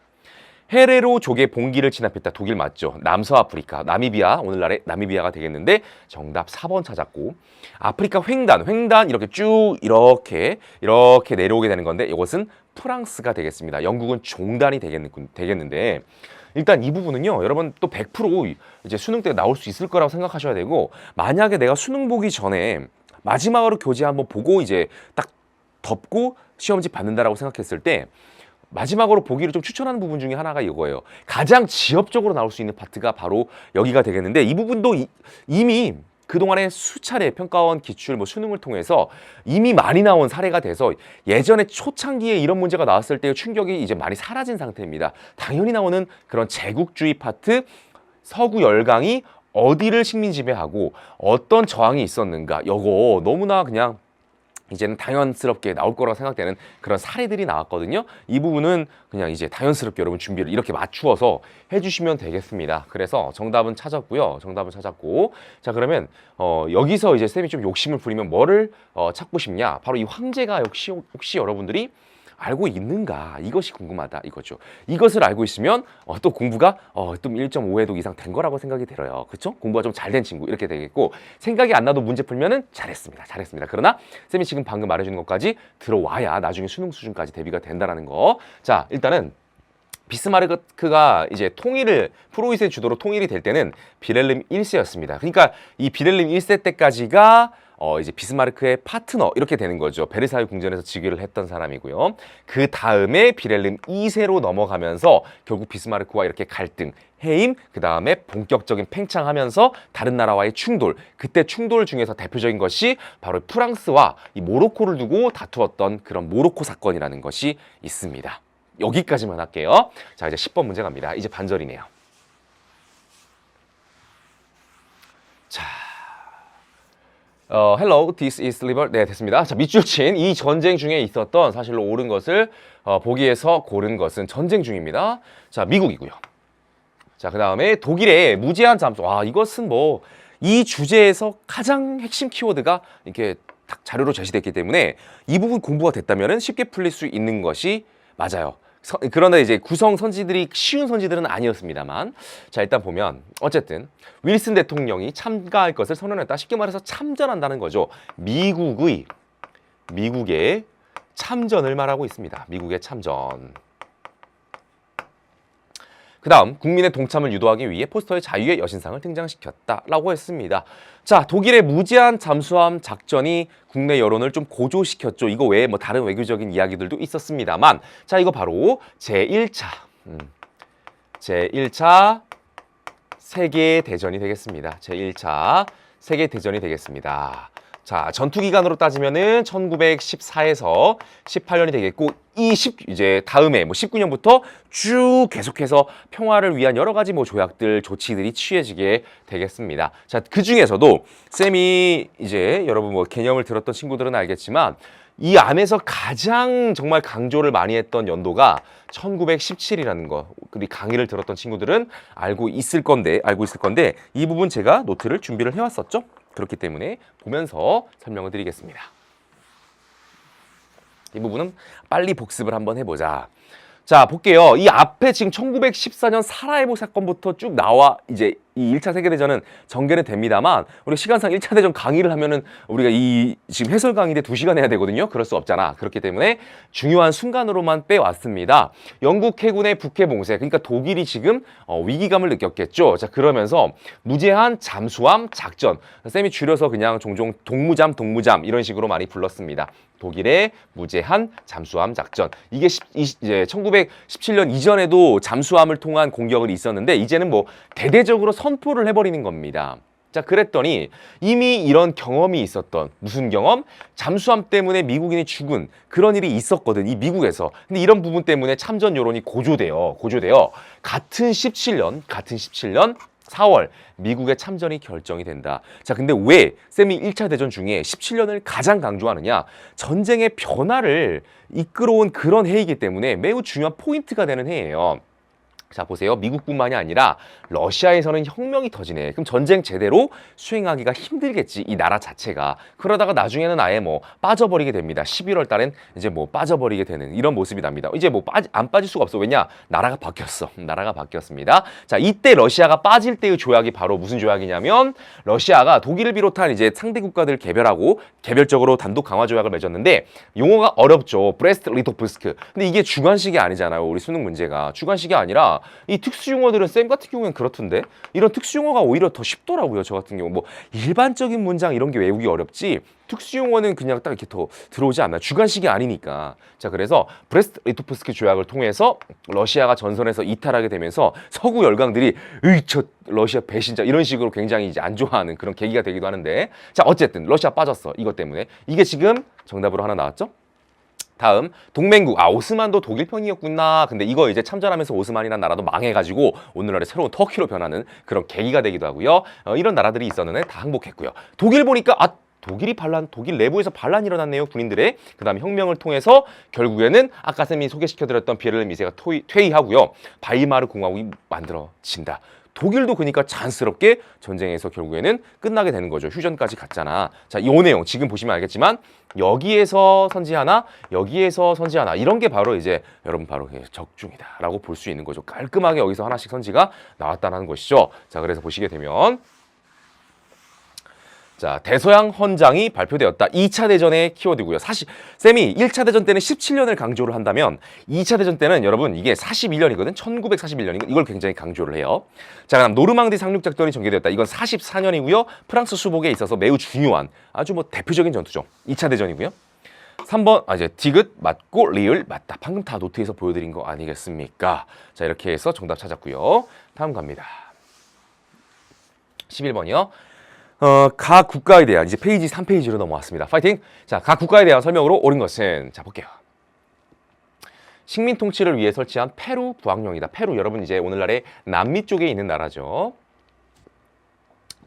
헤레로족의 봉기를 진압했다. 독일 맞죠. 남서아프리카, 나미비아, 오늘날의 나미비아가 되겠는데 정답 4번 찾았고, 아프리카 횡단 이렇게 쭉 이렇게 내려오게 되는 건데 이것은 프랑스가 되겠습니다. 영국은 종단이 되겠는데, 일단 이 부분은요, 여러분 또 100% 이제 수능 때 나올 수 있을 거라고 생각하셔야 되고, 만약에 내가 수능 보기 전에 마지막으로 교재 한번 보고 이제 딱 덮고 시험지 받는다라고 생각했을 때 마지막으로 보기를 좀 추천하는 부분 중에 하나가 이거예요. 가장 지엽적으로 나올 수 있는 파트가 바로 여기가 되겠는데, 이 부분도 이미 그동안에 수차례 평가원 기출 수능을 통해서 이미 많이 나온 사례가 돼서 예전에 초창기에 이런 문제가 나왔을 때의 충격이 이제 많이 사라진 상태입니다. 당연히 나오는 그런 제국주의 파트, 서구 열강이 어디를 식민 지배하고 어떤 저항이 있었는가, 요거 너무나 그냥 이제는 당연스럽게 나올 거라고 생각되는 그런 사례들이 나왔거든요. 이 부분은 그냥 이제 당연스럽게 여러분 준비를 이렇게 맞추어서 해주시면 되겠습니다. 그래서 정답은 찾았고요. 정답은 찾았고, 자 그러면 여기서 이제 쌤이 좀 욕심을 부리면 뭐를 찾고 싶냐? 바로 이 황제가 혹시 여러분들이 알고 있는가, 이것이 궁금하다 이거죠. 이것을 알고 있으면 또 공부가 좀 1.5회독 이상 된 거라고 생각이 들어요. 그렇죠? 공부가 좀 잘 된 친구 이렇게 되겠고, 생각이 안 나도 문제 풀면은 잘했습니다. 그러나 쌤이 지금 방금 말해주는 것까지 들어와야 나중에 수능 수준까지 대비가 된다라는 거. 자 일단은 비스마르크가 이제 프로이센 주도로 통일이 될 때는 비렐름 1세였습니다. 그러니까 이 비렐름 1세 때까지가 이제 비스마르크의 파트너 이렇게 되는 거죠. 베르사유 궁전에서 즉위를 했던 사람이고요. 그 다음에 비렐름 2세로 넘어가면서 결국 비스마르크와 이렇게 갈등, 해임, 그 다음에 본격적인 팽창하면서 다른 나라와의 충돌, 그때 충돌 중에서 대표적인 것이 바로 프랑스와 이 모로코를 두고 다투었던 그런 모로코 사건이라는 것이 있습니다. 여기까지만 할게요. 자 이제 10번 문제 갑니다. 이제 반절이네요. 자, hello, this is liver. 네, 됐습니다. 자, 밑줄 친 이 전쟁 중에 있었던 사실로 옳은 것을 보기에서 고른 것은 전쟁 중입니다. 자, 미국이고요. 자, 그 다음에 독일의 무제한 잠수. 이것은 뭐 이 주제에서 가장 핵심 키워드가 이렇게 딱 자료로 제시됐기 때문에 이 부분 공부가 됐다면 쉽게 풀릴 수 있는 것이 맞아요. 그러나 이제 구성 선지들이 쉬운 선지들은 아니었습니다만, 자 일단 보면 어쨌든 윌슨 대통령이 참가할 것을 선언했다. 쉽게 말해서 참전한다는 거죠. 미국의 참전을 말하고 있습니다. 미국의 참전. 그 다음 국민의 동참을 유도하기 위해 포스터에 자유의 여신상을 등장시켰다라고 했습니다. 자, 독일의 무제한 잠수함 작전이 국내 여론을 좀 고조시켰죠. 이거 외에 뭐 다른 외교적인 이야기들도 있었습니다만, 자 이거 바로 제1차 세계대전이 되겠습니다. 제1차 세계대전이 되겠습니다. 자, 전투기간으로 따지면은 1914에서 18년이 되겠고, 이제 다음에 19년부터 쭉 계속해서 평화를 위한 여러 가지 조약들, 조치들이 취해지게 되겠습니다. 자, 그 중에서도 쌤이 이제 여러분 개념을 들었던 친구들은 알겠지만, 이 안에서 가장 정말 강조를 많이 했던 연도가 1917이라는 거, 우리 강의를 들었던 친구들은 알고 있을 건데 이 부분 제가 노트를 준비를 해왔었죠. 그렇기 때문에 보면서 설명을 드리겠습니다. 이 부분은 빨리 복습을 한번 해보자. 자, 볼게요. 이 앞에 지금 1914년 사라예보 사건부터 쭉 나와 이제 이 1차 세계대전은 전개는 됩니다만, 우리가 시간상 1차 대전 강의를 하면은 우리가 이 지금 해설 강의인데 2시간 해야 되거든요. 그럴 수 없잖아. 그렇기 때문에 중요한 순간으로만 빼왔습니다. 영국 해군의 북해 봉쇄, 그러니까 독일이 지금 위기감을 느꼈겠죠. 자, 그러면서 무제한 잠수함 작전, 쌤이 줄여서 그냥 종종 동무잠 이런 식으로 많이 불렀습니다. 독일의 무제한 잠수함 작전. 이게 이제 1917년 이전에도 잠수함을 통한 공격이 있었는데, 이제는 뭐 대대적으로 선포를 해버리는 겁니다. 자, 그랬더니 이미 이런 경험이 있었던, 무슨 경험? 잠수함 때문에 미국인이 죽은 그런 일이 있었거든, 이 미국에서. 근데 이런 부분 때문에 참전 여론이 고조되어 같은 17년 4월 미국의 참전이 결정이 된다. 자, 근데 왜 쌤이 1차 대전 중에 17년을 가장 강조하느냐? 전쟁의 변화를 이끌어온 그런 해이기 때문에 매우 중요한 포인트가 되는 해예요. 자, 보세요. 미국뿐만이 아니라 러시아에서는 혁명이 터지네. 그럼 전쟁 제대로 수행하기가 힘들겠지, 이 나라 자체가. 그러다가 나중에는 아예 빠져버리게 됩니다. 11월 달엔 이제 빠져버리게 되는 이런 모습이 납니다. 이제 안 빠질 수가 없어. 왜냐? 나라가 바뀌었어. 나라가 바뀌었습니다. 자, 이때 러시아가 빠질 때의 조약이 바로 무슨 조약이냐면, 러시아가 독일을 비롯한 이제 상대 국가들을 개별하고 개별적으로 단독 강화 조약을 맺었는데, 용어가 어렵죠. 브레스트 리토프스크. 근데 이게 주관식이 아니잖아요. 우리 수능 문제가 주관식이 아니라 이 특수용어들은 쌤 같은 경우에는 그렇던데, 이런 특수용어가 오히려 더 쉽더라고요. 저 같은 경우 일반적인 문장 이런 게 외우기 어렵지, 특수용어는 그냥 딱 이렇게 더 들어오지 않나, 주관식이 아니니까. 자, 그래서 브레스트 리토프스키 조약을 통해서 러시아가 전선에서 이탈하게 되면서 서구 열강들이 저 러시아 배신자 이런 식으로 굉장히 이제 안 좋아하는 그런 계기가 되기도 하는데, 자 어쨌든 러시아 빠졌어. 이것 때문에. 이게 지금 정답으로 하나 나왔죠? 다음 동맹국. 오스만도 독일 편이었구나. 근데 이거 이제 참전하면서 오스만이라는 나라도 망해가지고 오늘날의 새로운 터키로 변하는 그런 계기가 되기도 하고요. 이런 나라들이 있었는데 다 항복했고요. 독일 보니까 독일 내부에서 반란이 일어났네요, 군인들의. 그 다음에 혁명을 통해서 결국에는 아까 쌤이 소개시켜드렸던 비에르린 미세가 퇴위하고요. 바이마르 공화국이 만들어진다. 독일도 그러니까 자연스럽게 전쟁에서 결국에는 끝나게 되는 거죠. 휴전까지 갔잖아. 자, 이 내용 지금 보시면 알겠지만 여기에서 선지하나 여기에서 선지하나 이런 게 바로 이제 여러분 바로 적중이다라고 볼 수 있는 거죠. 깔끔하게 여기서 하나씩 선지가 나왔다는 것이죠. 자, 그래서 보시게 되면 자, 대서양 헌장이 발표되었다. 2차 대전의 키워드고요. 사실 쌤이 1차 대전 때는 17년을 강조를 한다면 2차 대전 때는 여러분 이게 41년이거든. 1941년이거든. 이걸 굉장히 강조를 해요. 자, 그다음 노르망디 상륙 작전이 전개되었다. 이건 44년이고요. 프랑스 수복에 있어서 매우 중요한 아주 대표적인 전투죠. 2차 대전이고요. 3번 이제 디귿 맞고 리을 맞다. 방금 다 노트에서 보여드린 거 아니겠습니까? 자, 이렇게 해서 정답 찾았고요. 다음 갑니다. 11번이요. 각 국가에 대한 이제 페이지 3페이지로 넘어왔습니다. 파이팅! 자, 각 국가에 대한 설명으로 옳은 것은 자, 볼게요. 식민 통치를 위해 설치한 페루 부항령이다. 페루 여러분 이제 오늘날의 남미 쪽에 있는 나라죠.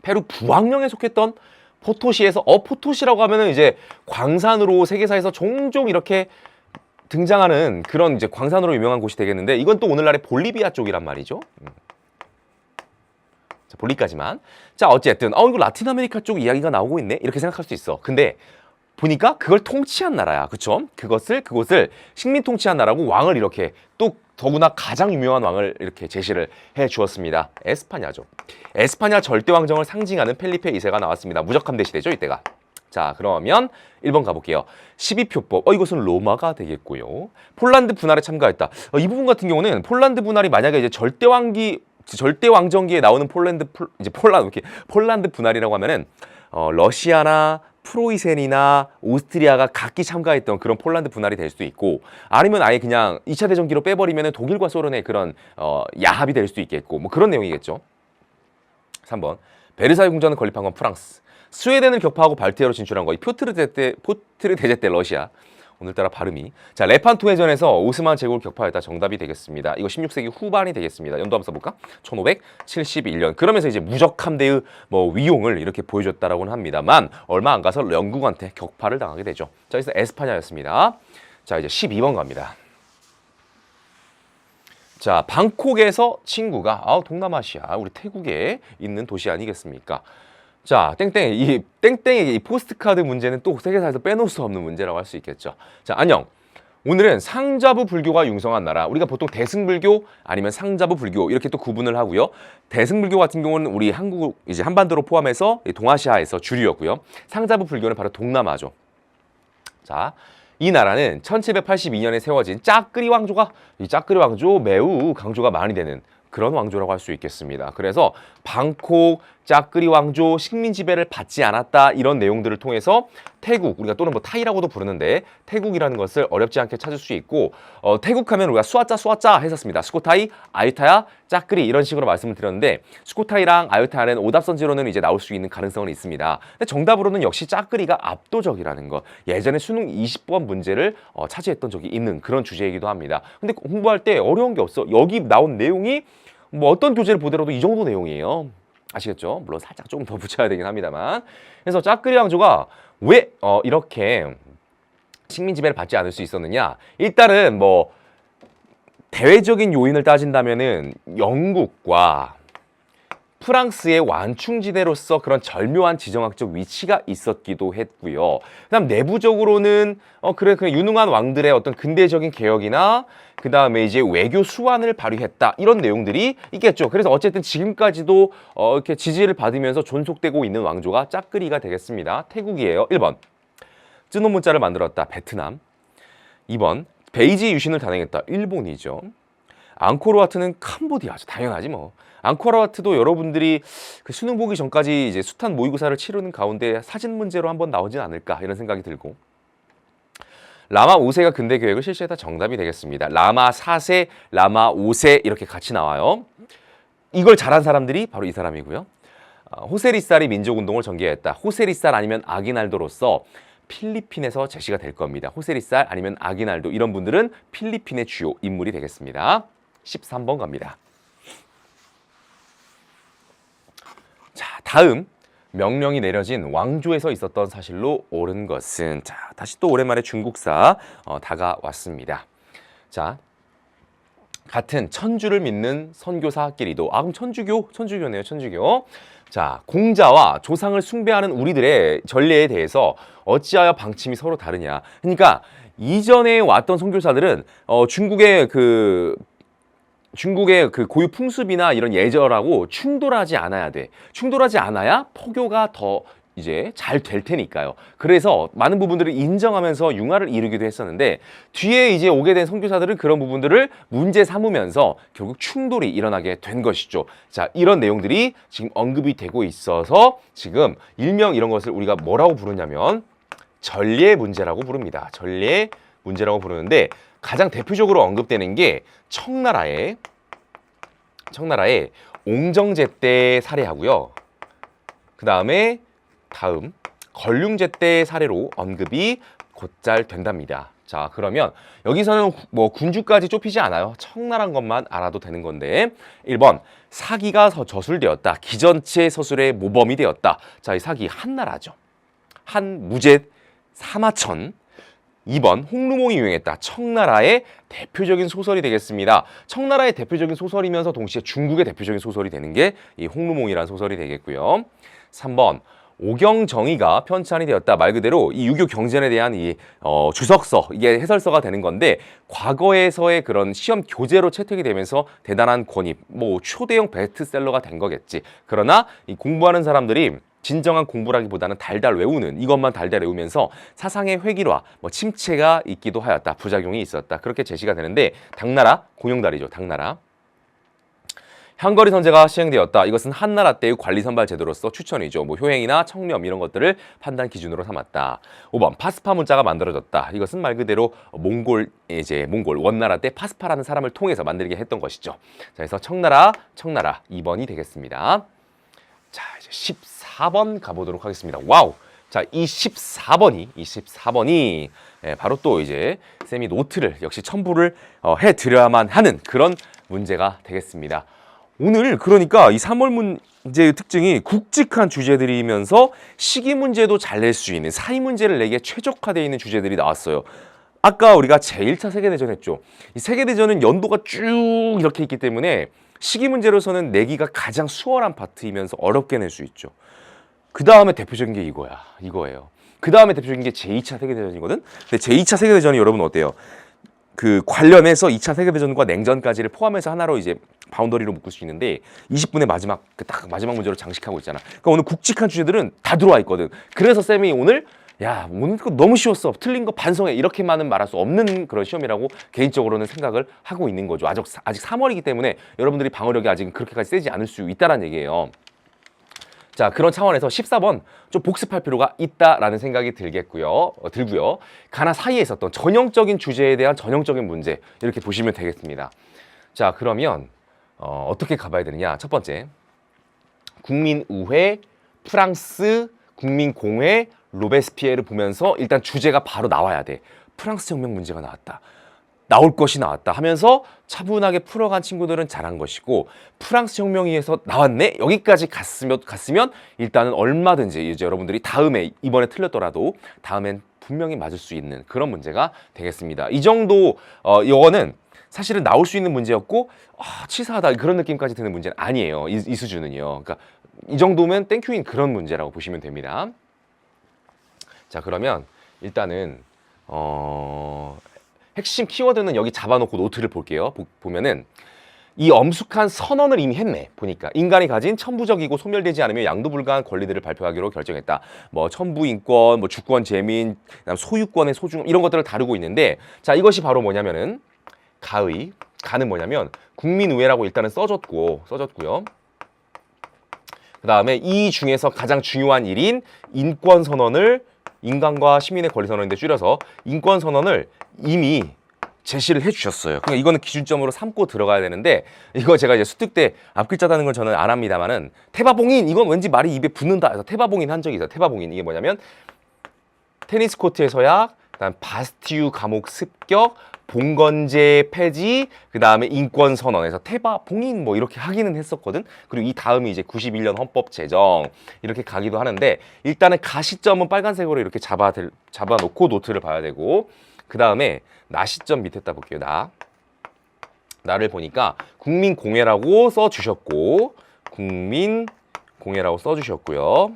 페루 부항령에 속했던 포토시에서 포토시라고 하면은 이제 광산으로 세계사에서 종종 이렇게 등장하는 그런 이제 광산으로 유명한 곳이 되겠는데 이건 또 오늘날의 볼리비아 쪽이란 말이죠. 자, 볼리까지만. 자, 어쨌든 이거 라틴 아메리카 쪽 이야기가 나오고 있네 이렇게 생각할 수 있어. 근데 보니까 그걸 통치한 나라야. 그쵸? 그곳을 식민 통치한 나라고 왕을 이렇게 또 더구나 가장 유명한 왕을 이렇게 제시를 해 주었습니다. 에스파냐죠. 에스파냐 절대왕정을 상징하는 펠리페 2세가 나왔습니다. 무적함대 시대죠, 이때가. 자, 그러면 1번 가볼게요. 12표법. 이것은 로마가 되겠고요. 폴란드 분할에 참가했다. 이 부분 같은 경우는 폴란드 분할이 만약에 이제 절대왕정기에 나오는 폴란드 분할이라고 하면은 러시아나 프로이센이나 오스트리아가 각기 참가했던 그런 폴란드 분할이 될 수도 있고 아니면 아예 그냥 2차 대전기로 빼버리면 독일과 소련의 그런 야합이 될 수도 있겠고 그런 내용이겠죠. 3번 베르사유 궁전을 건립한 건 프랑스. 스웨덴을 격파하고 발트해로 진출한 거 이 포트르데제 때 러시아. 오늘따라 발음이. 자, 레판토 해전에서 오스만 제국을 격파했다. 정답이 되겠습니다. 이거 16세기 후반이 되겠습니다. 연도 한번 써볼까? 1571년. 그러면서 이제 무적함대의 위용을 이렇게 보여줬다라고는 합니다만 얼마 안 가서 영국한테 격파를 당하게 되죠. 자, 그래서 에스파냐였습니다. 자, 이제 12번 갑니다. 자, 방콕에서 친구가 동남아시아 우리 태국에 있는 도시 아니겠습니까? 자, 땡땡의 이 포스트카드 문제는 또 세계사에서 빼놓을 수 없는 문제라고 할 수 있겠죠. 자, 안녕. 오늘은 상자부 불교가 융성한 나라. 우리가 보통 대승불교 아니면 상자부 불교 이렇게 또 구분을 하고요. 대승불교 같은 경우는 우리 한국 이제 한반도를 포함해서 동아시아에서 주류였고요. 상자부 불교는 바로 동남아죠. 자, 이 나라는 1782년에 세워진 짜끄리 왕조가 이 짜끄리 왕조 매우 강조가 많이 되는 그런 왕조라고 할 수 있겠습니다. 그래서 방콕, 짜끄리 왕조, 식민 지배를 받지 않았다 이런 내용들을 통해서 태국, 우리가 또는 타이라고도 부르는데 태국이라는 것을 어렵지 않게 찾을 수 있고 태국하면 우리가 수아짜 했었습니다. 스코타이, 아유타야, 짜끄리 이런 식으로 말씀을 드렸는데 스코타이랑 아유타야는 오답선지로는 이제 나올 수 있는 가능성은 있습니다. 근데 정답으로는 역시 짜끄리가 압도적이라는 것. 예전에 수능 20번 문제를 차지했던 적이 있는 그런 주제이기도 합니다. 근데 공부할 때 어려운 게 없어. 여기 나온 내용이 어떤 교재를 보더라도 이 정도 내용이에요. 아시겠죠? 물론 살짝 조금 더 붙여야 되긴 합니다만. 그래서 짜끄리 왕조가 왜 이렇게 식민 지배를 받지 않을 수 있었느냐? 일단은 대외적인 요인을 따진다면은 영국과 프랑스의 완충지대로서 그런 절묘한 지정학적 위치가 있었기도 했고요. 그다음 내부적으로는 그래 유능한 왕들의 어떤 근대적인 개혁이나 그 다음에 이제 외교 수완을 발휘했다 이런 내용들이 있겠죠. 그래서 어쨌든 지금까지도 이렇게 지지를 받으면서 존속되고 있는 왕조가 짜끄리가 되겠습니다. 태국이에요. 1번 쯔노 문자를 만들었다. 베트남. 2번 베이지 유신을 단행했다. 일본이죠. 앙코르와트는 캄보디아죠. 당연하지 뭐. 앙코르와트도 여러분들이 그 수능 보기 전까지 이제 숱한 모의고사를 치르는 가운데 사진 문제로 한번 나오진 않을까 이런 생각이 들고 라마 5세가 근대 교역을 실시했다. 정답이 되겠습니다. 라마 4세, 라마 5세 이렇게 같이 나와요. 이걸 잘한 사람들이 바로 이 사람이고요. 호세리살이 민족운동을 전개했다. 호세리살 아니면 아기날도로서 필리핀에서 제시가 될 겁니다. 호세리살 아니면 아기날도 이런 분들은 필리핀의 주요 인물이 되겠습니다. 13번 갑니다. 자, 다음 명령이 내려진 왕조에서 있었던 사실로 옳은 것은, 자, 다시 또 오랜만에 중국사 다가왔습니다. 자, 같은 천주를 믿는 선교사끼리도, 아, 그럼 천주교네요, 천주교. 자, 공자와 조상을 숭배하는 우리들의 전례에 대해서 어찌하여 방침이 서로 다르냐. 그러니까 이전에 왔던 선교사들은 중국의 그 고유 풍습이나 이런 예절하고 충돌하지 않아야 돼. 충돌하지 않아야 포교가 더 이제 잘 될 테니까요. 그래서 많은 부분들을 인정하면서 융화를 이루기도 했었는데, 뒤에 이제 오게 된 선교사들은 그런 부분들을 문제 삼으면서 결국 충돌이 일어나게 된 것이죠. 자, 이런 내용들이 지금 언급이 되고 있어서 지금 일명 이런 것을 우리가 뭐라고 부르냐면 전례 문제라고 부릅니다. 전례 문제라고 부르는데, 가장 대표적으로 언급되는 게 청나라의 옹정제 때 사례하고요. 그 다음에 다음 걸륭제 때 사례로 언급이 곧잘 된답니다. 자, 그러면 여기서는 뭐 군주까지 좁히지 않아요. 청나라인 것만 알아도 되는 건데, 1번 사기가 저술되었다. 기전체 서술의 모범이 되었다. 자, 이 사기 한나라죠. 한무제 사마천. 2번 홍루몽이 유행했다. 청나라의 대표적인 소설이 되겠습니다. 청나라의 대표적인 소설이면서 동시에 중국의 대표적인 소설이 되는 게 이 홍루몽이라는 소설이 되겠고요. 3번 오경정의가 편찬이 되었다. 말 그대로 이 유교 경전에 대한 이 주석서, 이게 해설서가 되는 건데, 과거에서의 그런 시험 교재로 채택이 되면서 대단한 권위, 뭐 초대형 베스트셀러가 된 거겠지. 그러나 이 공부하는 사람들이 진정한 공부라기보다는 달달 외우는, 이것만 달달 외우면서 사상의 회귀와 뭐 침체가 있기도 하였다. 부작용이 있었다. 그렇게 제시가 되는데, 당나라 공용달이죠. 당나라. 향거리 선제가 시행되었다. 이것은 한나라 때의 관리 선발 제도로서 추천이죠. 뭐 효행이나 청렴 이런 것들을 판단 기준으로 삼았다. 5번 파스파 문자가 만들어졌다. 이것은 말 그대로 몽골 원나라 때 파스파라는 사람을 통해서 만들게 했던 것이죠. 자, 그래서 청나라 2번이 되겠습니다. 자, 이제 14번 가보도록 하겠습니다. 와우. 자, 이 14번이 바로 또 이제 쌤이 노트를 역시 첨부를 해드려야만 하는 그런 문제가 되겠습니다. 오늘 그러니까 이 3월 문제의 특징이 굵직한 주제들이면서 시기 문제도 잘 낼 수 있는, 사회 문제를 내기에 최적화되어 있는 주제들이 나왔어요. 아까 우리가 제1차 세계대전 했죠. 이 세계대전은 연도가 쭉 이렇게 있기 때문에 시기 문제로서는 내기가 가장 수월한 파트이면서 어렵게 낼 수 있죠. 그 다음에 대표적인 게 이거예요. 그 다음에 대표적인 게 제2차 세계대전이거든. 근데 제2차 세계대전이 여러분 어때요? 그 관련해서 2차 세계대전과 냉전까지를 포함해서 하나로 이제 바운더리로 묶을 수 있는데, 20분의 마지막 딱 마지막 문제로 장식하고 있잖아. 그러니까 오늘 굵직한 주제들은 다 들어와 있거든. 그래서 쌤이 오늘 그거 너무 쉬웠어, 틀린 거 반성해, 이렇게만은 말할 수 없는 그런 시험이라고 개인적으로는 생각을 하고 있는 거죠. 아직 3월이기 때문에 여러분들이 방어력이 아직 그렇게까지 세지 않을 수 있다는 얘기예요. 자, 그런 차원에서 14번 좀 복습할 필요가 있다라는 생각이 들고요. 가나 사이에 있었던 전형적인 주제에 대한 전형적인 문제, 이렇게 보시면 되겠습니다. 자, 그러면 어떻게 가봐야 되느냐. 첫 번째, 국민의회, 프랑스, 국민공회, 로베스피에르를 보면서 일단 주제가 바로 나와야 돼. 프랑스 혁명 문제가 나올 것이 나왔다 하면서 차분하게 풀어간 친구들은 잘한 것이고, 프랑스 혁명에서 나왔네? 여기까지 갔으면 일단은 얼마든지 이제 여러분들이 이번에 틀렸더라도 다음엔 분명히 맞을 수 있는 그런 문제가 되겠습니다. 이 정도 이거는 사실은 나올 수 있는 문제였고 치사하다 그런 느낌까지 드는 문제는 아니에요. 이 수준은요. 그러니까 이 정도면 땡큐인 그런 문제라고 보시면 됩니다. 자, 그러면 일단은 핵심 키워드는 여기 잡아놓고 노트를 볼게요. 보면은 이 엄숙한 선언을 이미 했네. 보니까 인간이 가진 천부적이고 소멸되지 않으며 양도 불가한 권리들을 발표하기로 결정했다. 뭐 천부인권, 뭐 주권 재민, 소유권의 소중함 이런 것들을 다루고 있는데, 자, 이것이 바로 뭐냐면은 가는 뭐냐면 국민의회라고 일단은 써줬고요. 그 다음에 이 중에서 가장 중요한 일인 인권선언을, 인간과 시민의 권리선언인데 줄여서 인권선언을 이미 제시를 해주셨어요. 그러니까 이거는 기준점으로 삼고 들어가야 되는데, 이거 제가 이제 수특 때 앞글자다는 걸 저는 안 합니다만은, 태바봉인, 이건 왠지 말이 입에 붙는다 해서 태바봉인 한 적이 있어요. 태바봉인, 이게 뭐냐면 테니스 코트의 서약, 그다음 바스티유 감옥 습격, 봉건제 폐지, 그 다음에 인권 선언에서 태바 봉인 뭐 이렇게 하기는 했었거든. 그리고 이 다음이 이제 91년 헌법 제정 이렇게 가기도 하는데 일단은 가시점은 빨간색으로 이렇게 잡아놓고 노트를 봐야 되고 그 다음에 나 시점 밑에다 볼게요. 나를 보니까 국민공예라고 써주셨고 국민공예라고 써주셨고요.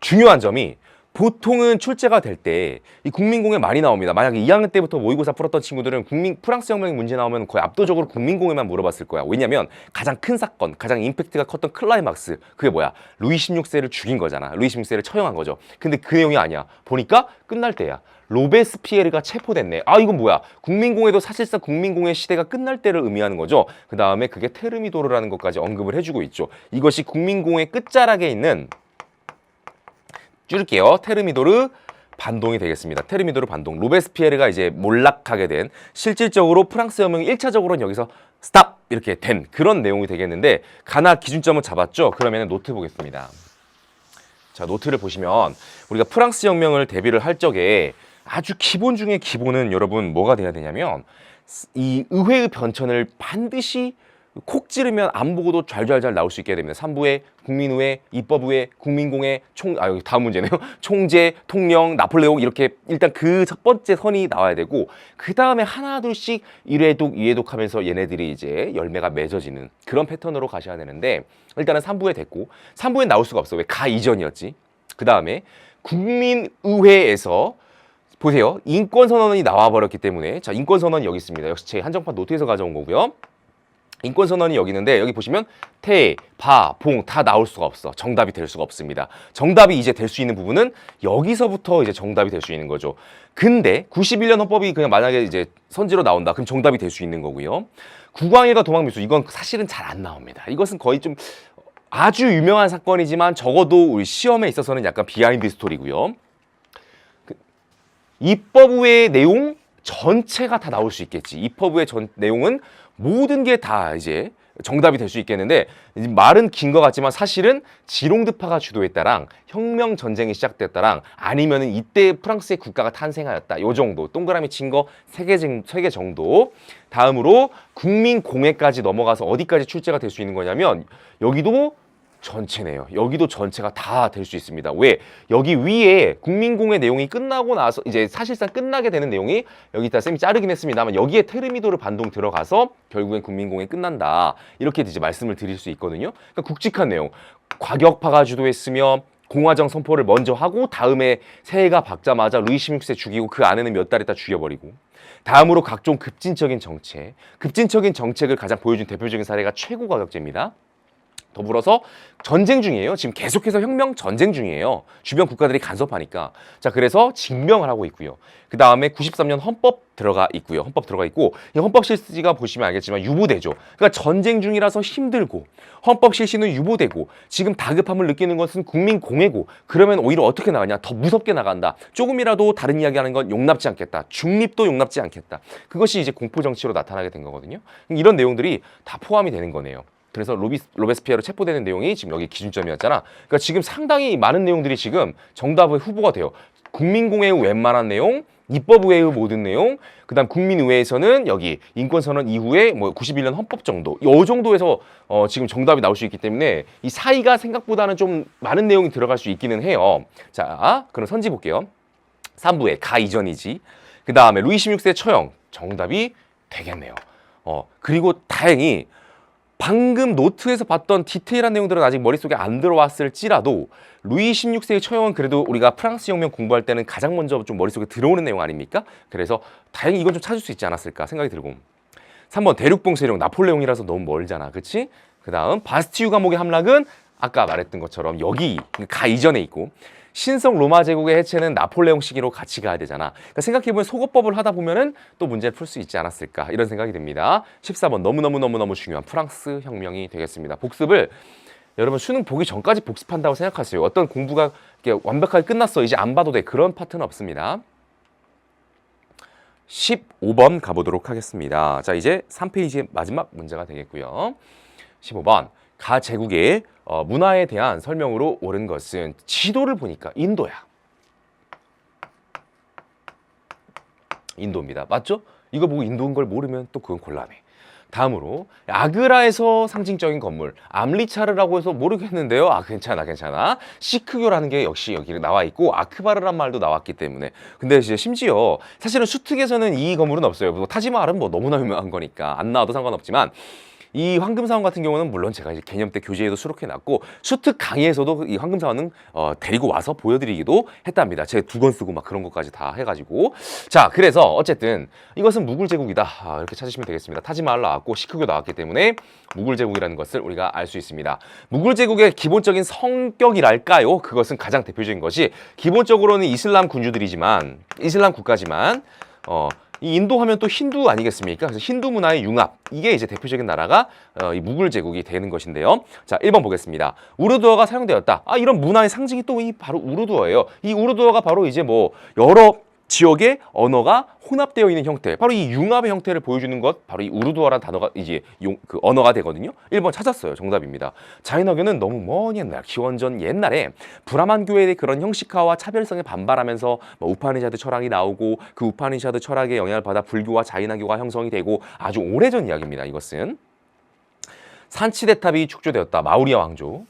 중요한 점이 보통은 출제가 될 때 이 국민공예 많이 나옵니다. 만약에 2학년 때부터 모의고사 풀었던 친구들은 프랑스 혁명 문제 나오면 거의 압도적으로 국민공예만 물어봤을 거야. 왜냐면 가장 큰 사건, 가장 임팩트가 컸던 클라이막스 그게 뭐야? 루이 16세를 죽인 거잖아. 루이 16세를 처형한 거죠. 근데 그 내용이 아니야. 보니까 끝날 때야. 로베스피에르가 체포됐네. 아 이건 뭐야? 국민공예도 사실상 국민공예 시대가 끝날 때를 의미하는 거죠. 그 다음에 그게 테르미도르라는 것까지 언급을 해주고 있죠. 이것이 국민공예 끝자락에 있는 줄일게요. 테르미도르 반동이 되겠습니다. 테르미도르 반동. 로베스피에르가 이제 몰락하게 된 실질적으로 프랑스 혁명이 1차적으로는 여기서 스탑 이렇게 된 그런 내용이 되겠는데 가나 기준점을 잡았죠. 그러면 노트 보겠습니다. 자, 노트를 보시면 우리가 프랑스 혁명을 대비를 할 적에 아주 기본 중에 기본은 여러분 뭐가 돼야 되냐면 이 의회의 변천을 반드시 콕 찌르면 안 보고도 잘잘잘 나올 수 있게 됩니다. 3부에 국민의회, 입법의회, 국민공회, 여기 다음 문제네요. 총재, 통령, 나폴레옹 이렇게 일단 그 첫 번째 선이 나와야 되고 그 다음에 하나둘씩 1회독, 2회독 하면서 얘네들이 이제 열매가 맺어지는 그런 패턴으로 가셔야 되는데 일단은 3부에 됐고 3부에 나올 수가 없어. 왜? 가 이전이었지. 그 다음에 국민의회에서 보세요. 인권선언이 나와버렸기 때문에 자 인권선언이 여기 있습니다. 역시 제 한정판 노트에서 가져온 거고요. 인권선언이 여기 있는데 여기 보시면 태, 바, 봉 다 나올 수가 없어. 정답이 될 수가 없습니다. 정답이 이제 될 수 있는 부분은 여기서부터 이제 정답이 될 수 있는 거죠. 근데 91년 헌법이 그냥 만약에 이제 선지로 나온다. 그럼 정답이 될 수 있는 거고요. 국왕일과 도망밀수 이건 사실은 잘 안 나옵니다. 이것은 거의 좀 아주 유명한 사건이지만 적어도 우리 시험에 있어서는 약간 비하인드 스토리고요. 입법부의 내용 전체가 다 나올 수 있겠지. 입법부의 내용은 모든 게 다 이제 정답이 될 수 있겠는데 말은 긴 것 같지만 사실은 지롱드파가 주도했다랑 혁명 전쟁이 시작됐다랑 아니면은 이때 프랑스의 국가가 탄생하였다. 요 정도 동그라미 친 거 세 개 정도. 다음으로 국민공예까지 넘어가서 어디까지 출제가 될 수 있는 거냐면 여기도 전체네요. 여기도 전체가 다 될 수 있습니다. 왜? 여기 위에 국민공예 내용이 끝나고 나서 이제 사실상 끝나게 되는 내용이 여기 있다 쌤이 자르긴 했습니다만 여기에 테르미도르 반동 들어가서 결국엔 국민공예 끝난다. 이렇게 이제 말씀을 드릴 수 있거든요. 그러니까 굵직한 내용. 과격파가 주도했으며 공화정 선포를 먼저 하고 다음에 새해가 밝자마자 루이 16세 죽이고 그 안에는 몇 달 있다 죽여버리고 다음으로 각종 급진적인 정책을 가장 보여준 대표적인 사례가 최고 과격제입니다. 더불어서 전쟁 중이에요. 지금 계속해서 혁명 전쟁 중이에요. 주변 국가들이 간섭하니까. 자, 그래서 징병을 하고 있고요. 그 다음에 93년 헌법 들어가 있고요. 헌법 들어가 있고 이 헌법 실시가 보시면 알겠지만 유보되죠. 그러니까 전쟁 중이라서 힘들고 헌법 실시는 유보되고 지금 다급함을 느끼는 것은 국민공예고 그러면 오히려 어떻게 나가냐? 더 무섭게 나간다. 조금이라도 다른 이야기하는 건 용납지 않겠다. 중립도 용납지 않겠다. 그것이 이제 공포정치로 나타나게 된 거거든요. 이런 내용들이 다 포함이 되는 거네요. 그래서 로베스피에르 체포되는 내용이 지금 여기 기준점이었잖아. 그러니까 지금 상당히 많은 내용들이 지금 정답의 후보가 돼요. 국민공예의 웬만한 내용, 입법의회의 모든 내용, 그다음 국민의회에서는 여기 인권선언 이후에 뭐 91년 헌법 정도, 이 정도에서 지금 정답이 나올 수 있기 때문에 이 사이가 생각보다는 좀 많은 내용이 들어갈 수 있기는 해요. 자, 그럼 선지 볼게요. 3부에 가 이전이지. 그 다음에 루이 16세 처형 정답이 되겠네요. 그리고 다행히 방금 노트에서 봤던 디테일한 내용들은 아직 머릿속에 안 들어왔을지라도 루이 16세의 처형은 그래도 우리가 프랑스 혁명 공부할 때는 가장 먼저 좀 머릿속에 들어오는 내용 아닙니까? 그래서 다행히 이건 좀 찾을 수 있지 않았을까 생각이 들고 3번 대륙봉 세력 나폴레옹이라서 너무 멀잖아. 그치? 그 다음 바스티유 감옥의 함락은 아까 말했던 것처럼 여기 가 이전에 있고 신성 로마 제국의 해체는 나폴레옹 시기로 같이 가야 되잖아. 그러니까 생각해보면 소거법을 하다 보면은 또 문제를 풀 수 있지 않았을까 이런 생각이 듭니다. 14번 너무너무 중요한 프랑스 혁명이 되겠습니다. 복습을 여러분 수능 보기 전까지 복습한다고 생각하세요. 어떤 공부가 이렇게 완벽하게 끝났어 이제 안 봐도 돼 그런 파트는 없습니다. 15번 가보도록 하겠습니다. 자 이제 3페이지의 마지막 문제가 되겠고요. 15번 가 제국의 문화에 대한 설명으로 옳은 것은 지도를 보니까 인도야. 인도입니다. 맞죠? 이거 보고 인도인 걸 모르면 또 그건 곤란해. 다음으로 아그라에서 상징적인 건물 암리차르라고 해서 모르겠는데요. 아 괜찮아. 시크교라는 게 역시 여기 나와 있고 아크바르란 말도 나왔기 때문에. 근데 이제 심지어 사실은 수특에서는 이 건물은 없어요. 뭐 타지마할은 뭐 너무나 유명한 거니까 안 나와도 상관없지만 이 황금사원 같은 경우는 물론 제가 이제 개념 때 교재에도 수록해 놨고 수특 강의에서도 이 황금사원은 데리고 와서 보여드리기도 했답니다. 제가 2권 쓰고 막 그런 것까지 다 해가지고. 자, 그래서 어쨌든 이것은 무굴 제국이다, 이렇게 찾으시면 되겠습니다. 타지마할 나왔고 시크교 나왔기 때문에 무굴 제국이라는 것을 우리가 알 수 있습니다. 무굴 제국의 기본적인 성격이랄까요? 그것은 가장 대표적인 것이 기본적으로는 이슬람 군주들이지만 이슬람 국가지만 이 인도 하면 또 힌두 아니겠습니까? 그래서 힌두 문화의 융합, 이게 이제 대표적인 나라가 이 무굴 제국이 되는 것인데요. 자, 1번 보겠습니다. 우르두어가 사용되었다. 이런 문화의 상징이 또 이 바로 우르두어예요. 이 우르두어가 바로 이제 뭐 여러 지역의 언어가 혼합되어 있는 형태, 바로 이 융합의 형태를 보여주는 것, 바로 이 우르두어라는 단어가 이제 그 언어가 되거든요. 1번 찾았어요. 정답입니다. 자이너교는 너무 먼 옛날, 기원전 옛날에 브라만교의 그런 형식화와 차별성에 반발하면서 뭐 우파니샤드 철학이 나오고 그 우파니샤드 철학의 영향을 받아 불교와 자이나교가 형성이 되고 아주 오래전 이야기입니다. 이것은 산치대탑이 축조되었다. 마우리아 왕조.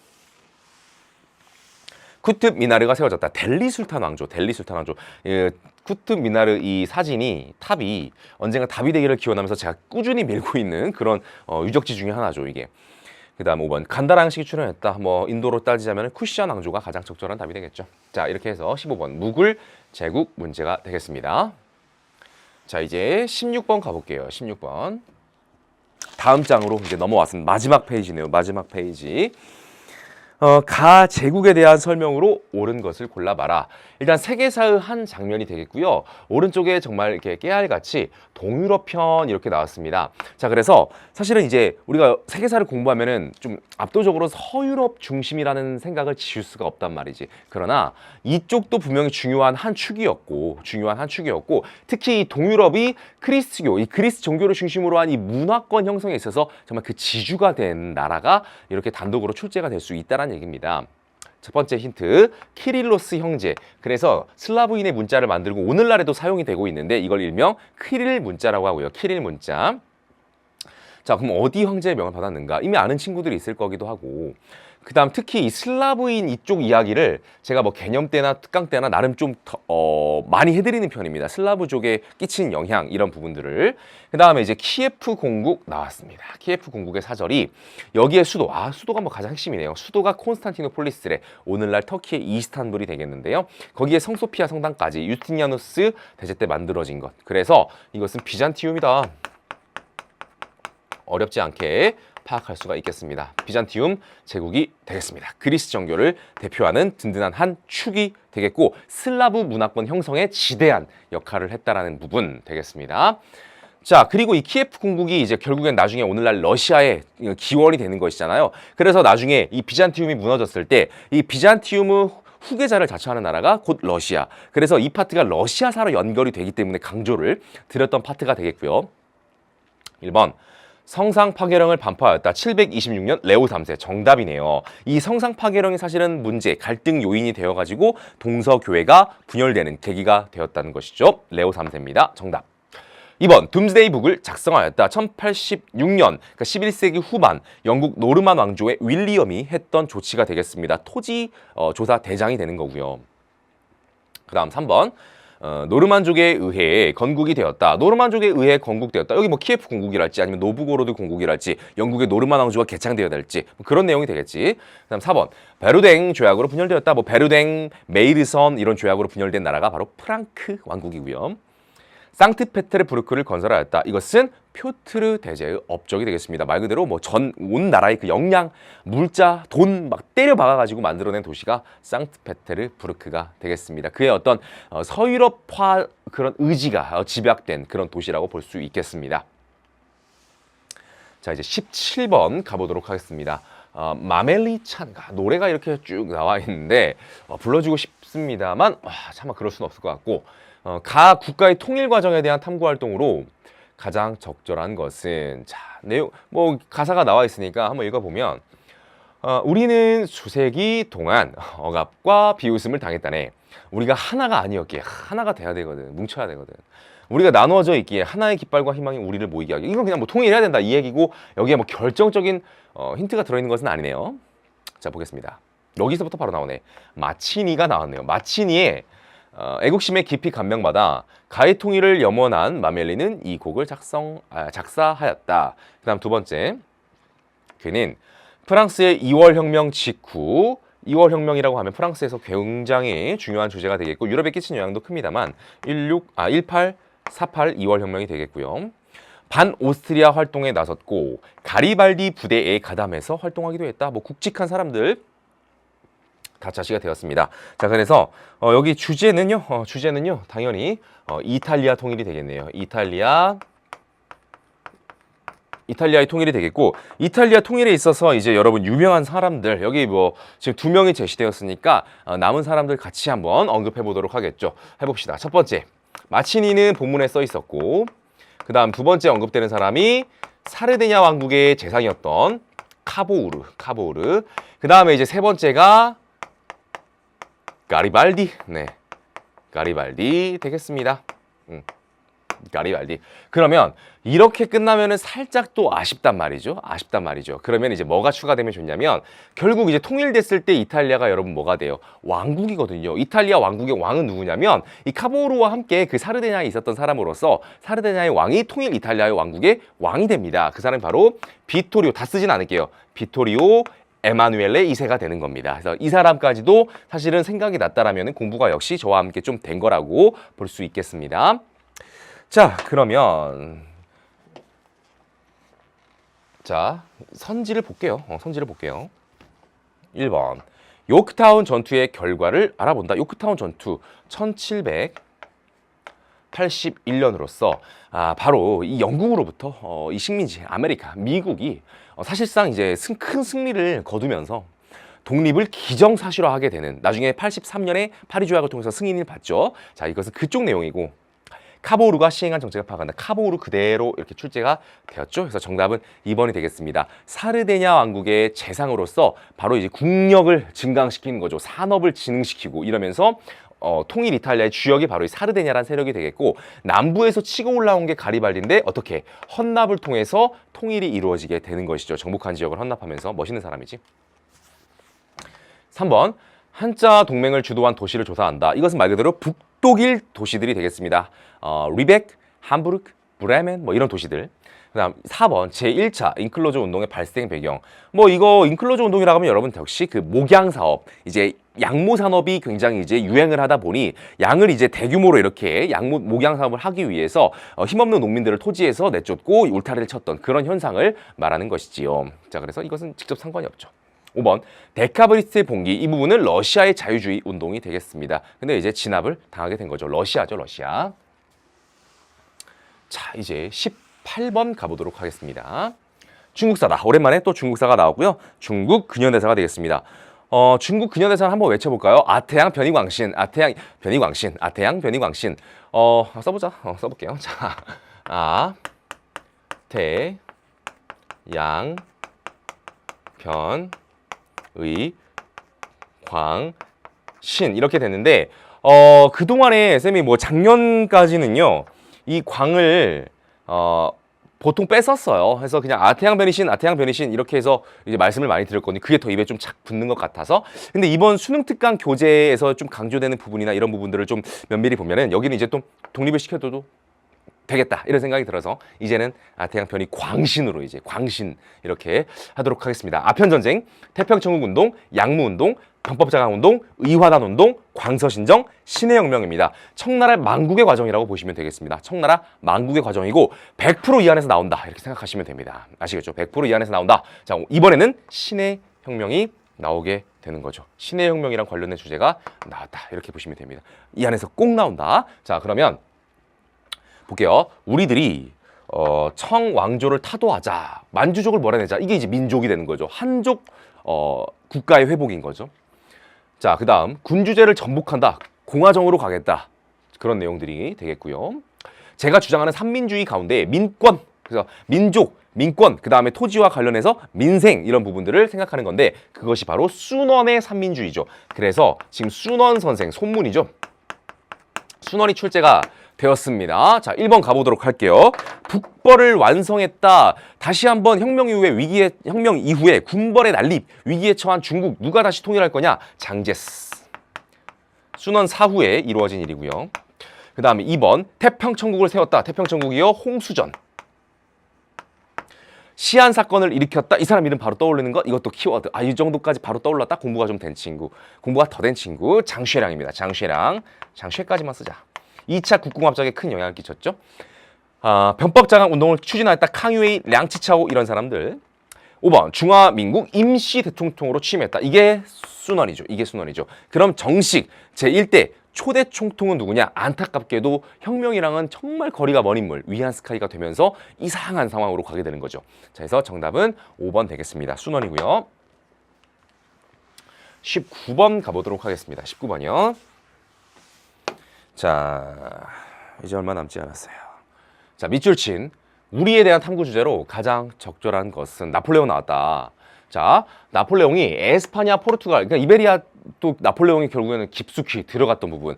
쿠투브 미나르가 세워졌다. 델리 술탄 왕조. 예, 쿠투브 미나르 이 사진이 탑이 언젠가 다비데기를 기원하면서 제가 꾸준히 밀고 있는 그런 유적지 중에 하나죠, 이게. 그다음 5번 간다라 양식이 출현했다. 뭐 인도로 따지자면 쿠시안 왕조가 가장 적절한 답이 되겠죠. 자, 이렇게 해서 15번 무굴 제국 문제가 되겠습니다. 자, 이제 16번 가볼게요. 16번. 다음 장으로 이제 넘어왔습니다. 마지막 페이지네요. 마지막 페이지. 가 제국에 대한 설명으로 옳은 것을 골라봐라. 일단 세계사의 한 장면이 되겠고요. 오른쪽에 정말 이렇게 깨알같이 동유럽 편 이렇게 나왔습니다. 자, 그래서 사실은 이제 우리가 세계사를 공부하면은 좀 압도적으로 서유럽 중심이라는 생각을 지울 수가 없단 말이지. 그러나 이쪽도 분명히 중요한 한 축이었고 특히 이 동유럽이 크리스트교, 이 그리스 종교를 중심으로 한 이 문화권 형성에 있어서 정말 그 지주가 된 나라가 이렇게 단독으로 출제가 될 수 있다는 얘기입니다. 첫 번째 힌트, 키릴로스 형제. 그래서 슬라브인의 문자를 만들고 오늘날에도 사용이 되고 있는데 이걸 일명 키릴 문자라고 하고요. 키릴 문자. 자, 그럼 어디 형제의 명을 받았는가? 이미 아는 친구들이 있을 거기도 하고. 그 다음 특히 이 슬라브인 이쪽 이야기를 제가 뭐 개념 때나 특강 때나 나름 좀 많이 해드리는 편입니다. 슬라브족에 끼친 영향 이런 부분들을. 그 다음에 이제 키예프 공국 나왔습니다. 키예프 공국의 사절이 여기에 수도가 뭐 가장 핵심이네요. 수도가 콘스탄티노폴리스래. 오늘날 터키의 이스탄불이 되겠는데요. 거기에 성소피아 성당까지 유스티니아누스 대제 때 만들어진 것. 그래서 이것은 비잔티움이다. 어렵지 않게 파악할 수가 있겠습니다. 비잔티움 제국이 되겠습니다. 그리스 정교를 대표하는 든든한 한 축이 되겠고 슬라브 문화권 형성에 지대한 역할을 했다라는 부분 되겠습니다. 자, 그리고 이 키예프 공국이 이제 결국엔 나중에 오늘날 러시아의 기원이 되는 것이잖아요. 그래서 나중에 이 비잔티움이 무너졌을 때 이 비잔티움의 후계자를 자처하는 나라가 곧 러시아. 그래서 이 파트가 러시아사로 연결이 되기 때문에 강조를 드렸던 파트가 되겠고요. 1번 성상 파괴령을 반포하였다. 726년 레오 3세. 정답이네요. 이 성상 파괴령이 사실은 문제, 갈등 요인이 되어가지고 동서교회가 분열되는 계기가 되었다는 것이죠. 레오 3세입니다. 정답. 2번 둠스데이 북을 작성하였다. 1086년, 그러니까 11세기 후반 영국 노르만 왕조의 윌리엄이 했던 조치가 되겠습니다. 토지 조사 대장이 되는 거고요. 그 다음 3번 노르만족에 의해 건국이 되었다. 노르만족에 의해 건국되었다. 여기 뭐 키예프 공국이랄지 아니면 노브고로드 공국이랄지 영국의 노르만 왕조가 개창되어야 될지 뭐 그런 내용이 되겠지. 그다음 4번 베르댕 조약으로 분열되었다. 뭐 베르댕, 메이르선 이런 조약으로 분열된 나라가 바로 프랑크 왕국이고요. 상트페테르부르크를 건설하였다. 이것은 표트르 대제의 업적이 되겠습니다. 말 그대로 뭐 온 나라의 그 역량, 물자, 돈 막 때려 박아가지고 만들어낸 도시가 상트페테르부르크가 되겠습니다. 그의 어떤 서유럽화 그런 의지가 집약된 그런 도시라고 볼 수 있겠습니다. 자, 이제 17번 가보도록 하겠습니다. 마멜리 찬가 노래가 이렇게 쭉 나와 있는데 불러주고 싶습니다만 차마 그럴 수는 없을 것 같고 가 국가의 통일 과정에 대한 탐구 활동으로 가장 적절한 것은 자 내용 뭐 가사가 나와 있으니까 한번 읽어보면 우리는 수세기 동안 억압과 비웃음을 당했다네. 우리가 하나가 아니었기에 하나가 돼야 되거든. 뭉쳐야 되거든. 우리가 나누어져 있기에 하나의 깃발과 희망이 우리를 모이게 하기. 이건 그냥 뭐 통일해야 된다 이 얘기고 여기에 뭐 결정적인 힌트가 들어있는 것은 아니네요. 자 보겠습니다. 여기서부터 바로 나오네. 마치니가 나왔네요. 마치니의 애국심에 깊이 감명받아 가해 통일을 염원한 마멜리는 이 곡을 작사하였다. 그 다음 두 번째, 그는 프랑스의 2월 혁명 직후, 2월 혁명이라고 하면 프랑스에서 굉장히 중요한 주제가 되겠고 유럽에 끼친 영향도 큽니다만 1848 2월 혁명이 되겠고요. 반 오스트리아 활동에 나섰고 가리발디 부대에 가담해서 활동하기도 했다. 뭐 굵직한 사람들 다 자시가 되었습니다. 자, 그래서 여기 주제는요. 당연히 이탈리아 통일이 되겠네요. 이탈리아의 통일이 되겠고 이탈리아 통일에 있어서 이제 여러분 유명한 사람들 여기 뭐 지금 2명이 제시되었으니까 남은 사람들 같이 한번 언급해 보도록 하겠죠. 해봅시다. 첫 번째, 마치니는 본문에 써 있었고 그 다음 두 번째 언급되는 사람이 사르데냐 왕국의 재상이었던 카보우르. 그 다음에 이제 세 번째가 가리발디. 네, 가리발디 되겠습니다. 가리발디. 그러면 이렇게 끝나면은 살짝 또 아쉽단 말이죠. 그러면 이제 뭐가 추가되면 좋냐면 결국 이제 통일됐을 때 이탈리아가 여러분 뭐가 돼요? 왕국이거든요. 이탈리아 왕국의 왕은 누구냐면 이 카보르와 함께 그 사르데냐에 있었던 사람으로서 사르데냐의 왕이 통일 이탈리아의 왕국의 왕이 됩니다. 그 사람이 바로 비토리오. 다 쓰진 않을게요. 비토리오 에마누엘레 2세가 되는 겁니다. 그래서 이 사람까지도 사실은 생각이 났다라면 공부가 역시 저와 함께 좀 된 거라고 볼 수 있겠습니다. 자, 그러면 자, 선지를 볼게요. 1번. 요크타운 전투의 결과를 알아본다. 요크타운 전투 1781년으로서 바로 이 영국으로부터 이 식민지 아메리카, 미국이 사실상 이제 큰 승리를 거두면서 독립을 기정사실화하게 되는 나중에 83년에 파리 조약을 통해서 승인을 받죠. 자, 이것은 그쪽 내용이고 카보우르가 시행한 정책을 파악한다. 카보우르 그대로 이렇게 출제가 되었죠. 그래서 정답은 2번이 되겠습니다. 사르데냐 왕국의 재상으로서 바로 이제 국력을 증강시키는 거죠. 산업을 진흥시키고 이러면서 통일 이탈리아의 주역이 바로 이 사르데냐라는 세력이 되겠고 남부에서 치고 올라온 게 가리발디인데 어떻게 헌납을 통해서 통일이 이루어지게 되는 것이죠. 정복한 지역을 헌납하면서. 멋있는 사람이지. 3번. 한자 동맹을 주도한 도시를 조사한다. 이것은 말 그대로 북독일 도시들이 되겠습니다. 리벡, 함부르크, 브레멘 뭐 이런 도시들. 그다음 4번 제1차 인클로저 운동의 발생 배경. 뭐 이거 인클로저 운동이라고 하면 여러분 역시 그 목양 사업, 이제 양모 산업이 굉장히 이제 유행을 하다 보니 양을 이제 대규모로 이렇게 목양 사업을 하기 위해서 힘없는 농민들을 토지에서 내쫓고 울타리를 쳤던 그런 현상을 말하는 것이지요. 자, 그래서 이것은 직접 상관이 없죠. 5번 데카브리스트의 봉기. 이 부분은 러시아의 자유주의 운동이 되겠습니다. 근데 이제 진압을 당하게 된 거죠. 러시아죠, 러시아. 자, 이제 18번 가보도록 하겠습니다. 중국사다. 오랜만에 또 중국사가 나오고요. 중국 근현대사가 되겠습니다. 중국 근현대사를 한번 외쳐볼까요? 아태양 변희광신, 아태양 변희광신. 써보자. 써볼게요. 자, 태, 양, 변, 광신 이렇게 됐는데 그동안에 쌤이 뭐 작년까지는요 이 광을 보통 뺐었어요. 그래서 그냥 아태양 변희신 이렇게 해서 이제 말씀을 많이 드렸거든요. 그게 더 입에 좀 착 붙는 것 같아서. 근데 이번 수능 특강 교재에서 좀 강조되는 부분이나 이런 부분들을 좀 면밀히 보면은 여기는 이제 또 독립을 시켜둬도 되겠다 이런 생각이 들어서 이제는 아태양 변희 광신으로 이제 광신 이렇게 하도록 하겠습니다. 아편전쟁, 태평천국운동, 양무운동, 병법자강운동, 의화단운동, 광서신정, 신해혁명입니다. 청나라 만국의 과정이라고 보시면 되겠습니다. 청나라 만국의 과정이고 100% 이 안에서 나온다 이렇게 생각하시면 됩니다. 아시겠죠? 100% 이 안에서 나온다. 자, 이번에는 신해혁명이 나오게 되는 거죠. 신해혁명이랑 관련된 주제가 나왔다 이렇게 보시면 됩니다. 이 안에서 꼭 나온다. 자, 그러면 볼게요. 우리들이 청왕조를 타도하자, 만주족을 몰아내자. 이게 이제 민족이 되는 거죠. 한족 국가의 회복인 거죠. 자, 그 다음 군주제를 전복한다. 공화정으로 가겠다. 그런 내용들이 되겠고요. 제가 주장하는 삼민주의 가운데 민권, 그래서 민족, 민권, 그 다음에 토지와 관련해서 민생 이런 부분들을 생각하는 건데 그것이 바로 순원의 삼민주의죠. 그래서 지금 순원 선생 손문이죠. 순원이 출제가 되었습니다. 자, 1번 가보도록 할게요. 북벌을 완성했다. 다시 한번 혁명 이후에 군벌의 난립, 위기에 처한 중국 누가 다시 통일할 거냐? 장제스. 순원 사후에 이루어진 일이고요. 그 다음에 2번 태평천국을 세웠다. 태평천국이요. 홍수전. 시안 사건을 일으켰다. 이 사람 이름 바로 떠오르는 것. 이것도 키워드. 이 정도까지 바로 떠올랐다. 공부가 좀 된 친구. 공부가 더 된 친구. 장쉐량입니다. 장쉐량. 장쉐까지만 쓰자. 2차 국공합작에 큰 영향을 끼쳤죠. 변법장악 운동을 추진하였다. 캉유웨이, 량치차오 이런 사람들. 5번 중화민국 임시 대통령으로 취임했다. 이게 순원이죠. 이게 순원이죠. 그럼 정식 제1대 초대 총통은 누구냐? 안타깝게도 혁명이랑은 정말 거리가 먼 인물 위안스카이가 되면서 이상한 상황으로 가게 되는 거죠. 자, 그래서 정답은 5번 되겠습니다. 순원이고요. 19번 가보도록 하겠습니다. 19번이요. 자, 이제 얼마 남지 않았어요. 자, 밑줄 친 우리에 대한 탐구 주제로 가장 적절한 것은 나폴레옹 나왔다. 자, 나폴레옹이 에스파냐, 포르투갈, 그러니까 이베리아 또 나폴레옹이 결국에는 깊숙이 들어갔던 부분.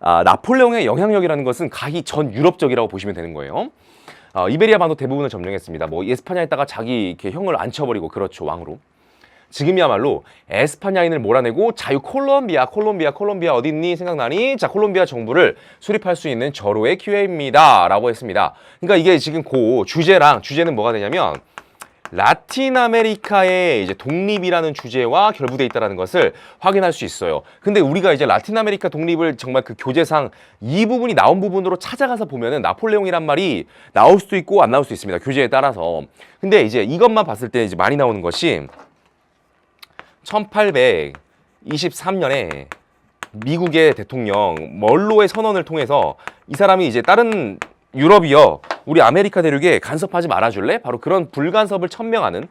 나폴레옹의 영향력이라는 것은 가히 전 유럽적이라고 보시면 되는 거예요. 이베리아 반도 대부분을 점령했습니다. 뭐 에스파냐에다가 자기 이렇게 형을 앉혀버리고 그렇죠, 왕으로. 지금이야말로 에스파냐인을 몰아내고 자유 콜롬비아 어디 있니? 생각나니? 자, 콜롬비아 정부를 수립할 수 있는 절호의 기회입니다. 라고 했습니다. 그러니까 이게 지금 주제는 뭐가 되냐면 라틴 아메리카의 이제 독립이라는 주제와 결부돼 있다는 것을 확인할 수 있어요. 근데 우리가 이제 라틴 아메리카 독립을 정말 그 교재상 이 부분이 나온 부분으로 찾아가서 보면은 나폴레옹이란 말이 나올 수도 있고 안 나올 수도 있습니다. 교재에 따라서. 근데 이제 이것만 봤을 때 이제 많이 나오는 것이 1823년에 미국의 대통령 멀로의 선언을 통해서 이 사람이 이제 다른 유럽이요, 우리 아메리카 대륙에 간섭하지 말아줄래? 바로 그런 불간섭을 천명하는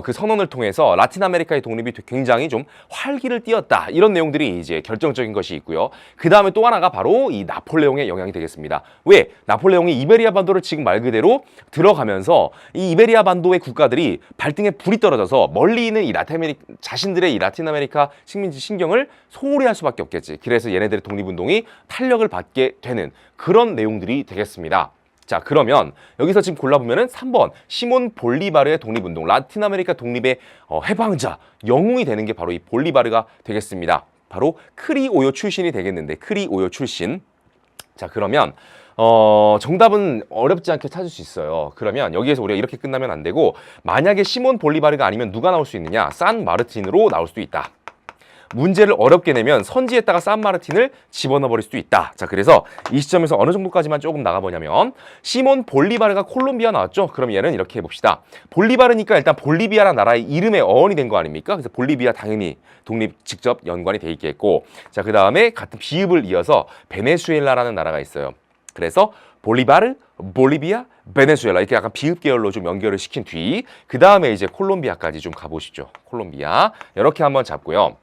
그 선언을 통해서 라틴 아메리카의 독립이 굉장히 좀 활기를 띠었다. 이런 내용들이 이제 결정적인 것이 있고요. 그 다음에 또 하나가 바로 이 나폴레옹의 영향이 되겠습니다. 왜? 나폴레옹이 이베리아 반도를 지금 말 그대로 들어가면서 이 이베리아 반도의 국가들이 발등에 불이 떨어져서 멀리 있는 이 자신들의 이 라틴 아메리카 식민지 신경을 소홀히 할 수밖에 없겠지. 그래서 얘네들의 독립운동이 탄력을 받게 되는 그런 내용들이 되겠습니다. 자, 그러면 여기서 지금 골라보면은 3번 시몬 볼리바르의 독립운동, 라틴 아메리카 독립의 해방자, 영웅이 되는 게 바로 이 볼리바르가 되겠습니다. 바로 크리오요 출신이 되겠는데, 크리오요 출신. 자, 그러면 정답은 어렵지 않게 찾을 수 있어요. 그러면 여기에서 우리가 이렇게 끝나면 안 되고, 만약에 시몬 볼리바르가 아니면 누가 나올 수 있느냐? 산 마르틴으로 나올 수도 있다. 문제를 어렵게 내면 선지에다가 산마르틴을 집어넣어 버릴 수도 있다. 자, 그래서 이 시점에서 어느 정도까지만 조금 나가보냐면 시몬 볼리바르가 콜롬비아 나왔죠. 그럼 얘는 이렇게 해봅시다. 볼리바르니까 일단 볼리비아라는 나라의 이름의 어원이 된 거 아닙니까? 그래서 볼리비아 당연히 독립 직접 연관이 돼 있겠고, 자, 그 다음에 같은 비읍을 이어서 베네수엘라라는 나라가 있어요. 그래서 볼리바르, 볼리비아, 베네수엘라 이렇게 약간 비읍 계열로 좀 연결을 시킨 뒤 그 다음에 이제 콜롬비아까지 좀 가보시죠. 콜롬비아 이렇게 한번 잡고요.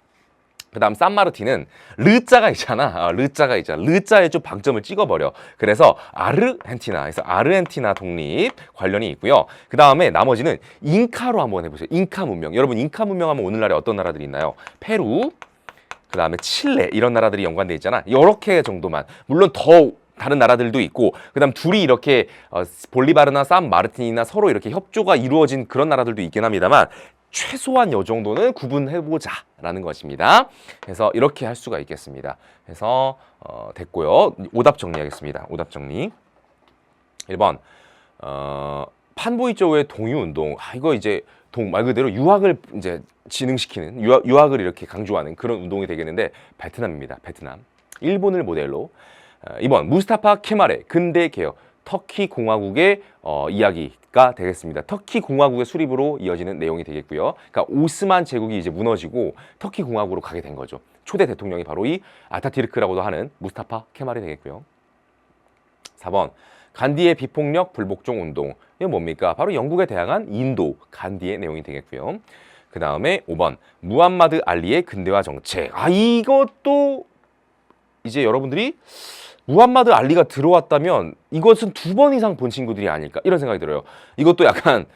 그 다음 산마르틴은 르자가 있잖아. 르자에 좀 방점을 찍어버려. 그래서 그래서 아르헨티나 독립 관련이 있고요. 그 다음에 나머지는 잉카로 한번 해보세요. 잉카 문명. 여러분 잉카 문명 하면 오늘날에 어떤 나라들이 있나요? 페루, 그 다음에 칠레 이런 나라들이 연관돼 있잖아. 이렇게 정도만. 물론 더 다른 나라들도 있고, 그 다음 둘이 이렇게 볼리바르나 산마르틴이나 서로 이렇게 협조가 이루어진 그런 나라들도 있긴 합니다만 최소한 요 정도는 구분해보자라는 것입니다. 그래서 이렇게 할 수가 있겠습니다. 그래서 됐고요. 오답 정리하겠습니다. 오답 정리. 1번 판보이조의 동유운동. 이거 이제 말 그대로 유학을 이제 진흥시키는, 유학을 이렇게 강조하는 그런 운동이 되겠는데 베트남입니다. 베트남. 일본을 모델로. 2번 무스타파 케말의 근대 개혁. 터키 공화국의 이야기가 되겠습니다. 터키 공화국의 수립으로 이어지는 내용이 되겠고요. 그러니까 오스만 제국이 이제 무너지고 터키 공화국으로 가게 된 거죠. 초대 대통령이 바로 이 아타티르크라고도 하는 무스타파 케말이 되겠고요. 4번 간디의 비폭력 불복종 운동. 이건 뭡니까? 바로 영국에 대항한 인도 간디의 내용이 되겠고요. 그 다음에 5번 무함마드 알리의 근대화 정책. 이것도 이제 여러분들이 무함마드 알리가 들어왔다면 이것은 2번 이상 본 친구들이 아닐까 이런 생각이 들어요. 이것도 약간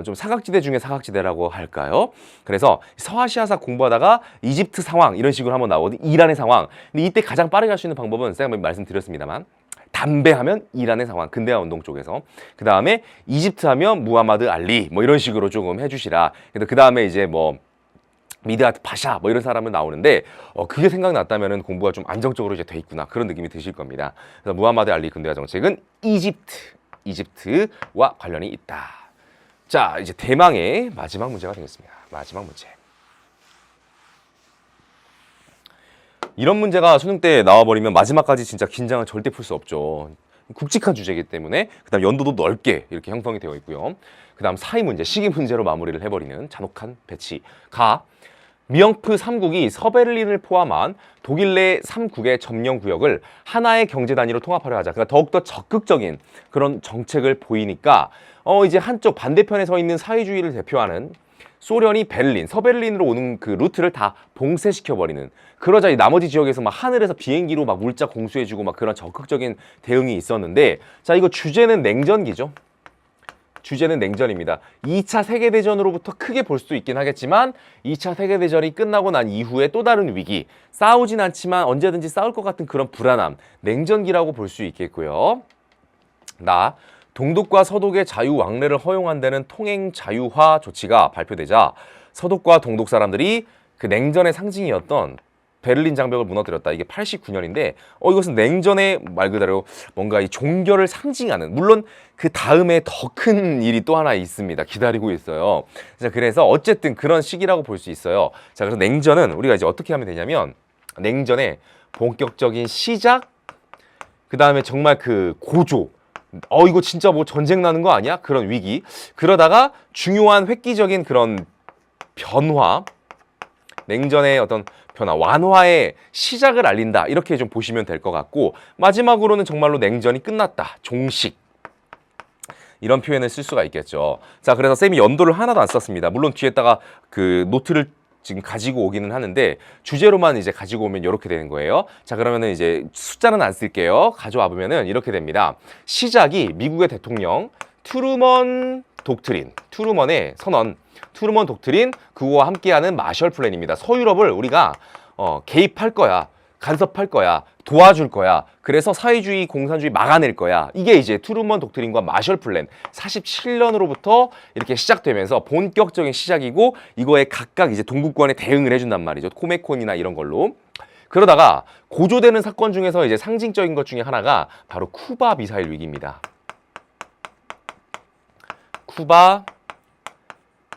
좀 사각지대 중에 사각지대라고 할까요? 그래서 서아시아사 공부하다가 이집트 상황 이런 식으로 한번 나오거든요. 이란의 상황. 근데 이때 가장 빠르게 할 수 있는 방법은 제가 말씀드렸습니다만 담배 하면 이란의 상황, 근대화 운동 쪽에서. 그 다음에 이집트 하면 무함마드 알리 뭐 이런 식으로 조금 해주시라. 그 다음에 이제 뭐 미드아트 파샤 뭐 이런 사람은 나오는데 그게 생각났다면은 공부가 좀 안정적으로 이제 돼 있구나 그런 느낌이 드실 겁니다. 그래서 무함마드 알리 근대화 정책은 이집트와 관련이 있다. 자, 이제 대망의 마지막 문제가 되겠습니다. 마지막 문제. 이런 문제가 수능 때 나와버리면 마지막까지 진짜 긴장을 절대 풀 수 없죠. 굵직한 주제이기 때문에. 그 다음 연도도 넓게 이렇게 형성이 되어 있고요. 그 다음 사이 문제, 시기 문제로 마무리를 해버리는 잔혹한 배치. 미영프 3국이 서베를린을 포함한 독일 내 3국의 점령 구역을 하나의 경제 단위로 통합하려 하자. 그러니까 더욱더 적극적인 그런 정책을 보이니까 이제 한쪽 반대편에 서 있는 사회주의를 대표하는 소련이 베를린, 서베를린으로 오는 그 루트를 다 봉쇄시켜버리는. 그러자 이 나머지 지역에서 막 하늘에서 비행기로 막 물자 공수해주고 막 그런 적극적인 대응이 있었는데, 자, 이거 주제는 냉전기죠. 주제는 냉전입니다. 2차 세계대전으로부터 크게 볼 수도 있긴 하겠지만 2차 세계대전이 끝나고 난 이후에 또 다른 위기, 싸우진 않지만 언제든지 싸울 것 같은 그런 불안함, 냉전기라고 볼 수 있겠고요. 동독과 서독의 자유 왕래를 허용한다는 통행 자유화 조치가 발표되자 서독과 동독 사람들이 그 냉전의 상징이었던 베를린 장벽을 무너뜨렸다. 이게 89년인데 이것은 냉전의 말 그대로 뭔가 이 종결을 상징하는, 물론 그 다음에 더 큰 일이 또 하나 있습니다. 기다리고 있어요. 자, 그래서 어쨌든 그런 시기라고 볼 수 있어요. 자, 그래서 냉전은 우리가 이제 어떻게 하면 되냐면 냉전의 본격적인 시작, 그 다음에 정말 그 고조, 이거 진짜 뭐 전쟁 나는 거 아니야? 그런 위기. 그러다가 중요한 획기적인 그런 변화, 냉전의 어떤 변화, 완화의 시작을 알린다. 이렇게 좀 보시면 될 것 같고, 마지막으로는 정말로 냉전이 끝났다. 종식. 이런 표현을 쓸 수가 있겠죠. 자, 그래서 쌤이 연도를 하나도 안 썼습니다. 물론 뒤에다가 그 노트를 지금 가지고 오기는 하는데 주제로만 이제 가지고 오면 이렇게 되는 거예요. 자, 그러면은 이제 숫자는 안 쓸게요. 가져와 보면은 이렇게 됩니다. 시작이 미국의 대통령 트루먼 독트린, 트루먼의 선언, 트루먼 독트린, 그거와 함께하는 마셜 플랜입니다. 서유럽을 우리가 개입할 거야, 간섭할 거야, 도와줄 거야. 그래서 사회주의, 공산주의 막아낼 거야. 이게 이제 트루먼 독트린과 마셜 플랜 47년으로부터 이렇게 시작되면서 본격적인 시작이고, 이거에 각각 이제 동구권에 대응을 해준단 말이죠. 코메콘이나 이런 걸로. 그러다가 고조되는 사건 중에서 이제 상징적인 것 중에 하나가 바로 쿠바 미사일 위기입니다. 쿠바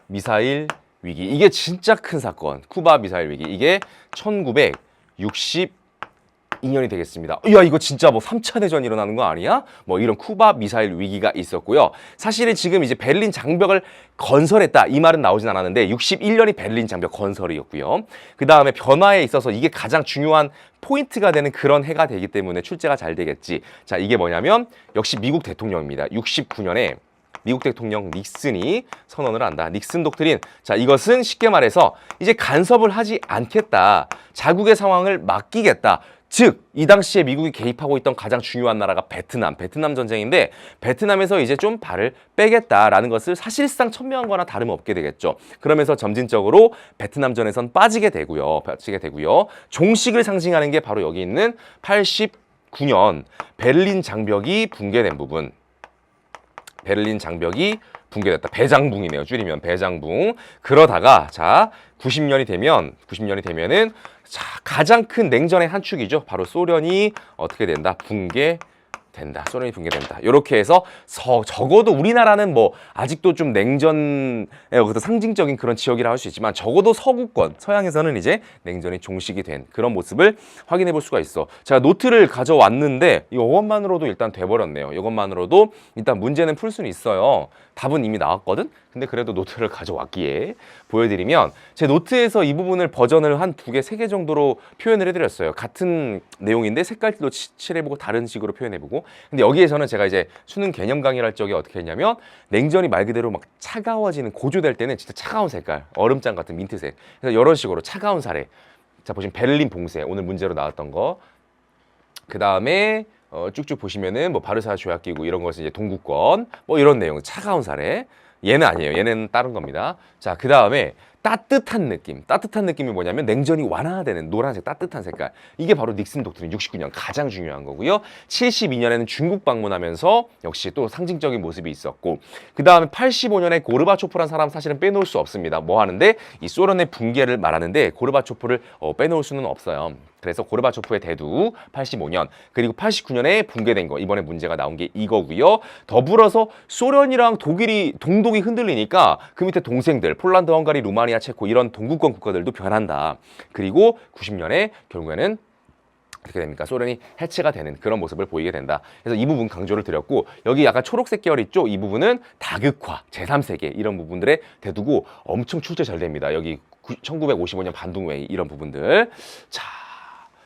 미사일 위기. 이게 진짜 큰 사건. 쿠바 미사일 위기. 이게 1962년이 되겠습니다. 야, 이거 진짜 뭐 3차 대전이 일어나는 거 아니야? 뭐 이런 쿠바 미사일 위기가 있었고요. 사실은 지금 이제 베를린 장벽을 건설했다, 이 말은 나오진 않았는데 61년이 베를린 장벽 건설이었고요. 그 다음에 변화에 있어서 이게 가장 중요한 포인트가 되는 그런 해가 되기 때문에 출제가 잘 되겠지. 자, 이게 뭐냐면 역시 미국 대통령입니다. 69년에 미국 대통령 닉슨이 선언을 한다. 닉슨 독트린. 자, 이것은 쉽게 말해서 이제 간섭을 하지 않겠다. 자국의 상황을 맡기겠다. 즉, 이 당시에 미국이 개입하고 있던 가장 중요한 나라가 베트남 전쟁인데, 베트남에서 이제 좀 발을 빼겠다라는 것을 사실상 천명한 거나 다름없게 되겠죠. 그러면서 점진적으로 베트남전에선 빠지게 되고요. 종식을 상징하는 게 바로 여기 있는 89년 베를린 장벽이 붕괴된 부분. 베를린 장벽이 붕괴됐다. 배장붕이네요. 줄이면 배장붕. 그러다가 자, 90년이 되면은 자, 가장 큰 냉전의 한 축이죠. 바로 소련이 어떻게 된다? 소련이 붕괴된다. 이렇게 해서 적어도 우리나라는 뭐 아직도 좀 냉전의 상징적인 그런 지역이라 할 수 있지만, 적어도 서구권, 서양에서는 이제 냉전이 종식이 된 그런 모습을 확인해 볼 수가 있어. 제가 노트를 가져왔는데 이것만으로도 일단 돼버렸네요. 이것만으로도 일단 문제는 풀 수는 있어요. 답은 이미 나왔거든? 근데 그래도 노트를 가져왔기에 보여드리면, 제 노트에서 이 부분을 버전을 한 2개, 3개 정도로 표현을 해드렸어요. 같은 내용인데 색깔도 칠해보고 다른 식으로 표현해보고. 근데 여기에서는 제가 이제 수능 개념 강의를 할 적에 어떻게 했냐면, 냉전이 말 그대로 막 차가워지는, 고조될 때는 진짜 차가운 색깔, 얼음장 같은 민트색. 그래서 이런 식으로 차가운 사례. 자, 보시면 베를린 봉쇄, 오늘 문제로 나왔던 거. 그 다음에 쭉쭉 보시면은 뭐 바르사 조약기구 이런 것은 이제 동구권 뭐 이런 내용. 차가운 사례. 얘는 아니에요. 얘는 다른 겁니다. 자, 그 다음에 따뜻한 느낌. 따뜻한 느낌이 뭐냐면 냉전이 완화되는 노란색 따뜻한 색깔. 이게 바로 닉슨 독트린 69년 가장 중요한 거고요. 72년에는 중국 방문하면서 역시 또 상징적인 모습이 있었고, 그 다음에 85년에 고르바초프란 사람 사실은 빼놓을 수 없습니다. 뭐 하는데 이 소련의 붕괴를 말하는데 고르바초프를 빼놓을 수는 없어요. 그래서 고르바초프의 대두 85년 그리고 89년에 붕괴된 거 이번에 문제가 나온 게 이거고요. 더불어서 소련이랑 독일이 동독이 흔들리니까 그 밑에 동생들 폴란드, 헝가리, 루마니아, 체코 이런 동구권 국가들도 변한다. 그리고 90년에 결국에는 어떻게 됩니까? 소련이 해체가 되는 그런 모습을 보이게 된다. 그래서 이 부분 강조를 드렸고 여기 약간 초록색 계열 있죠? 이 부분은 다극화, 제3세계 이런 부분들에 대두고 엄청 출제 잘 됩니다. 여기 1955년 반동회의 이런 부분들. 자,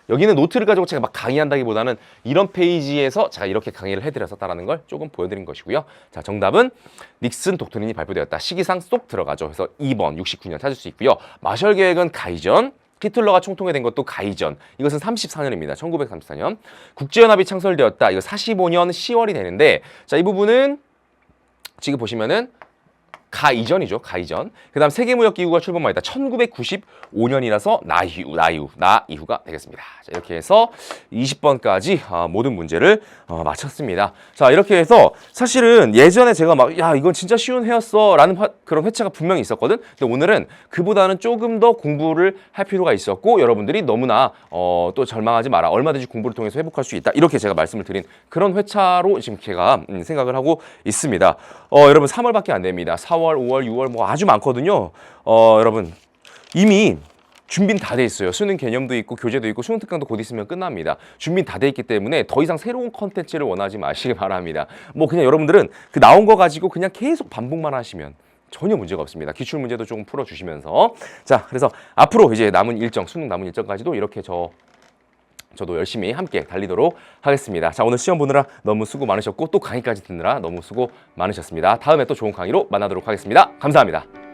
여기는 노트를 가지고 제가 막 강의한다기보다는 이런 페이지에서 제가 이렇게 강의를 해드렸었다는 걸 조금 보여드린 것이고요. 자, 정답은 닉슨 독트린이 발표되었다. 시기상 쏙 들어가죠. 그래서 2번 69년 찾을 수 있고요. 마셜 계획은 가이전. 히틀러가 총통이 된 것도 가이전. 이것은 34년입니다. 1934년. 국제연합이 창설되었다. 이거 45년 10월이 되는데 자, 이 부분은 지금 보시면은 가이전이죠. 가이전. 그 다음 세계무역기구가 출범하였다. 1995년이라서 나이후가 되겠습니다. 자, 이렇게 해서 20번까지 모든 문제를 마쳤습니다. 자, 이렇게 해서 사실은 예전에 제가 막 야 이건 진짜 쉬운 회였어 라는 그런 회차가 분명히 있었거든. 근데 오늘은 그보다는 조금 더 공부를 할 필요가 있었고 여러분들이 너무나 또 절망하지 마라. 얼마든지 공부를 통해서 회복할 수 있다. 이렇게 제가 말씀을 드린 그런 회차로 지금 제가 생각을 하고 있습니다. 여러분 3월밖에 안 됩니다. 4월, 5월, 6월 뭐 아주 많거든요. 여러분 이미 준비는 다 돼 있어요. 수능 개념도 있고 교재도 있고 수능 특강도 곧 있으면 끝납니다. 준비는 다 돼 있기 때문에 더 이상 새로운 컨텐츠를 원하지 마시기 바랍니다. 뭐 그냥 여러분들은 그 나온 거 가지고 그냥 계속 반복만 하시면 전혀 문제가 없습니다. 기출 문제도 조금 풀어주시면서 자, 그래서 앞으로 이제 남은 일정, 수능 남은 일정까지도 이렇게 저도 열심히 함께 달리도록 하겠습니다. 자, 오늘 시험 보느라 너무 수고 많으셨고 또 강의까지 듣느라 너무 수고 많으셨습니다. 다음에 또 좋은 강의로 만나도록 하겠습니다. 감사합니다.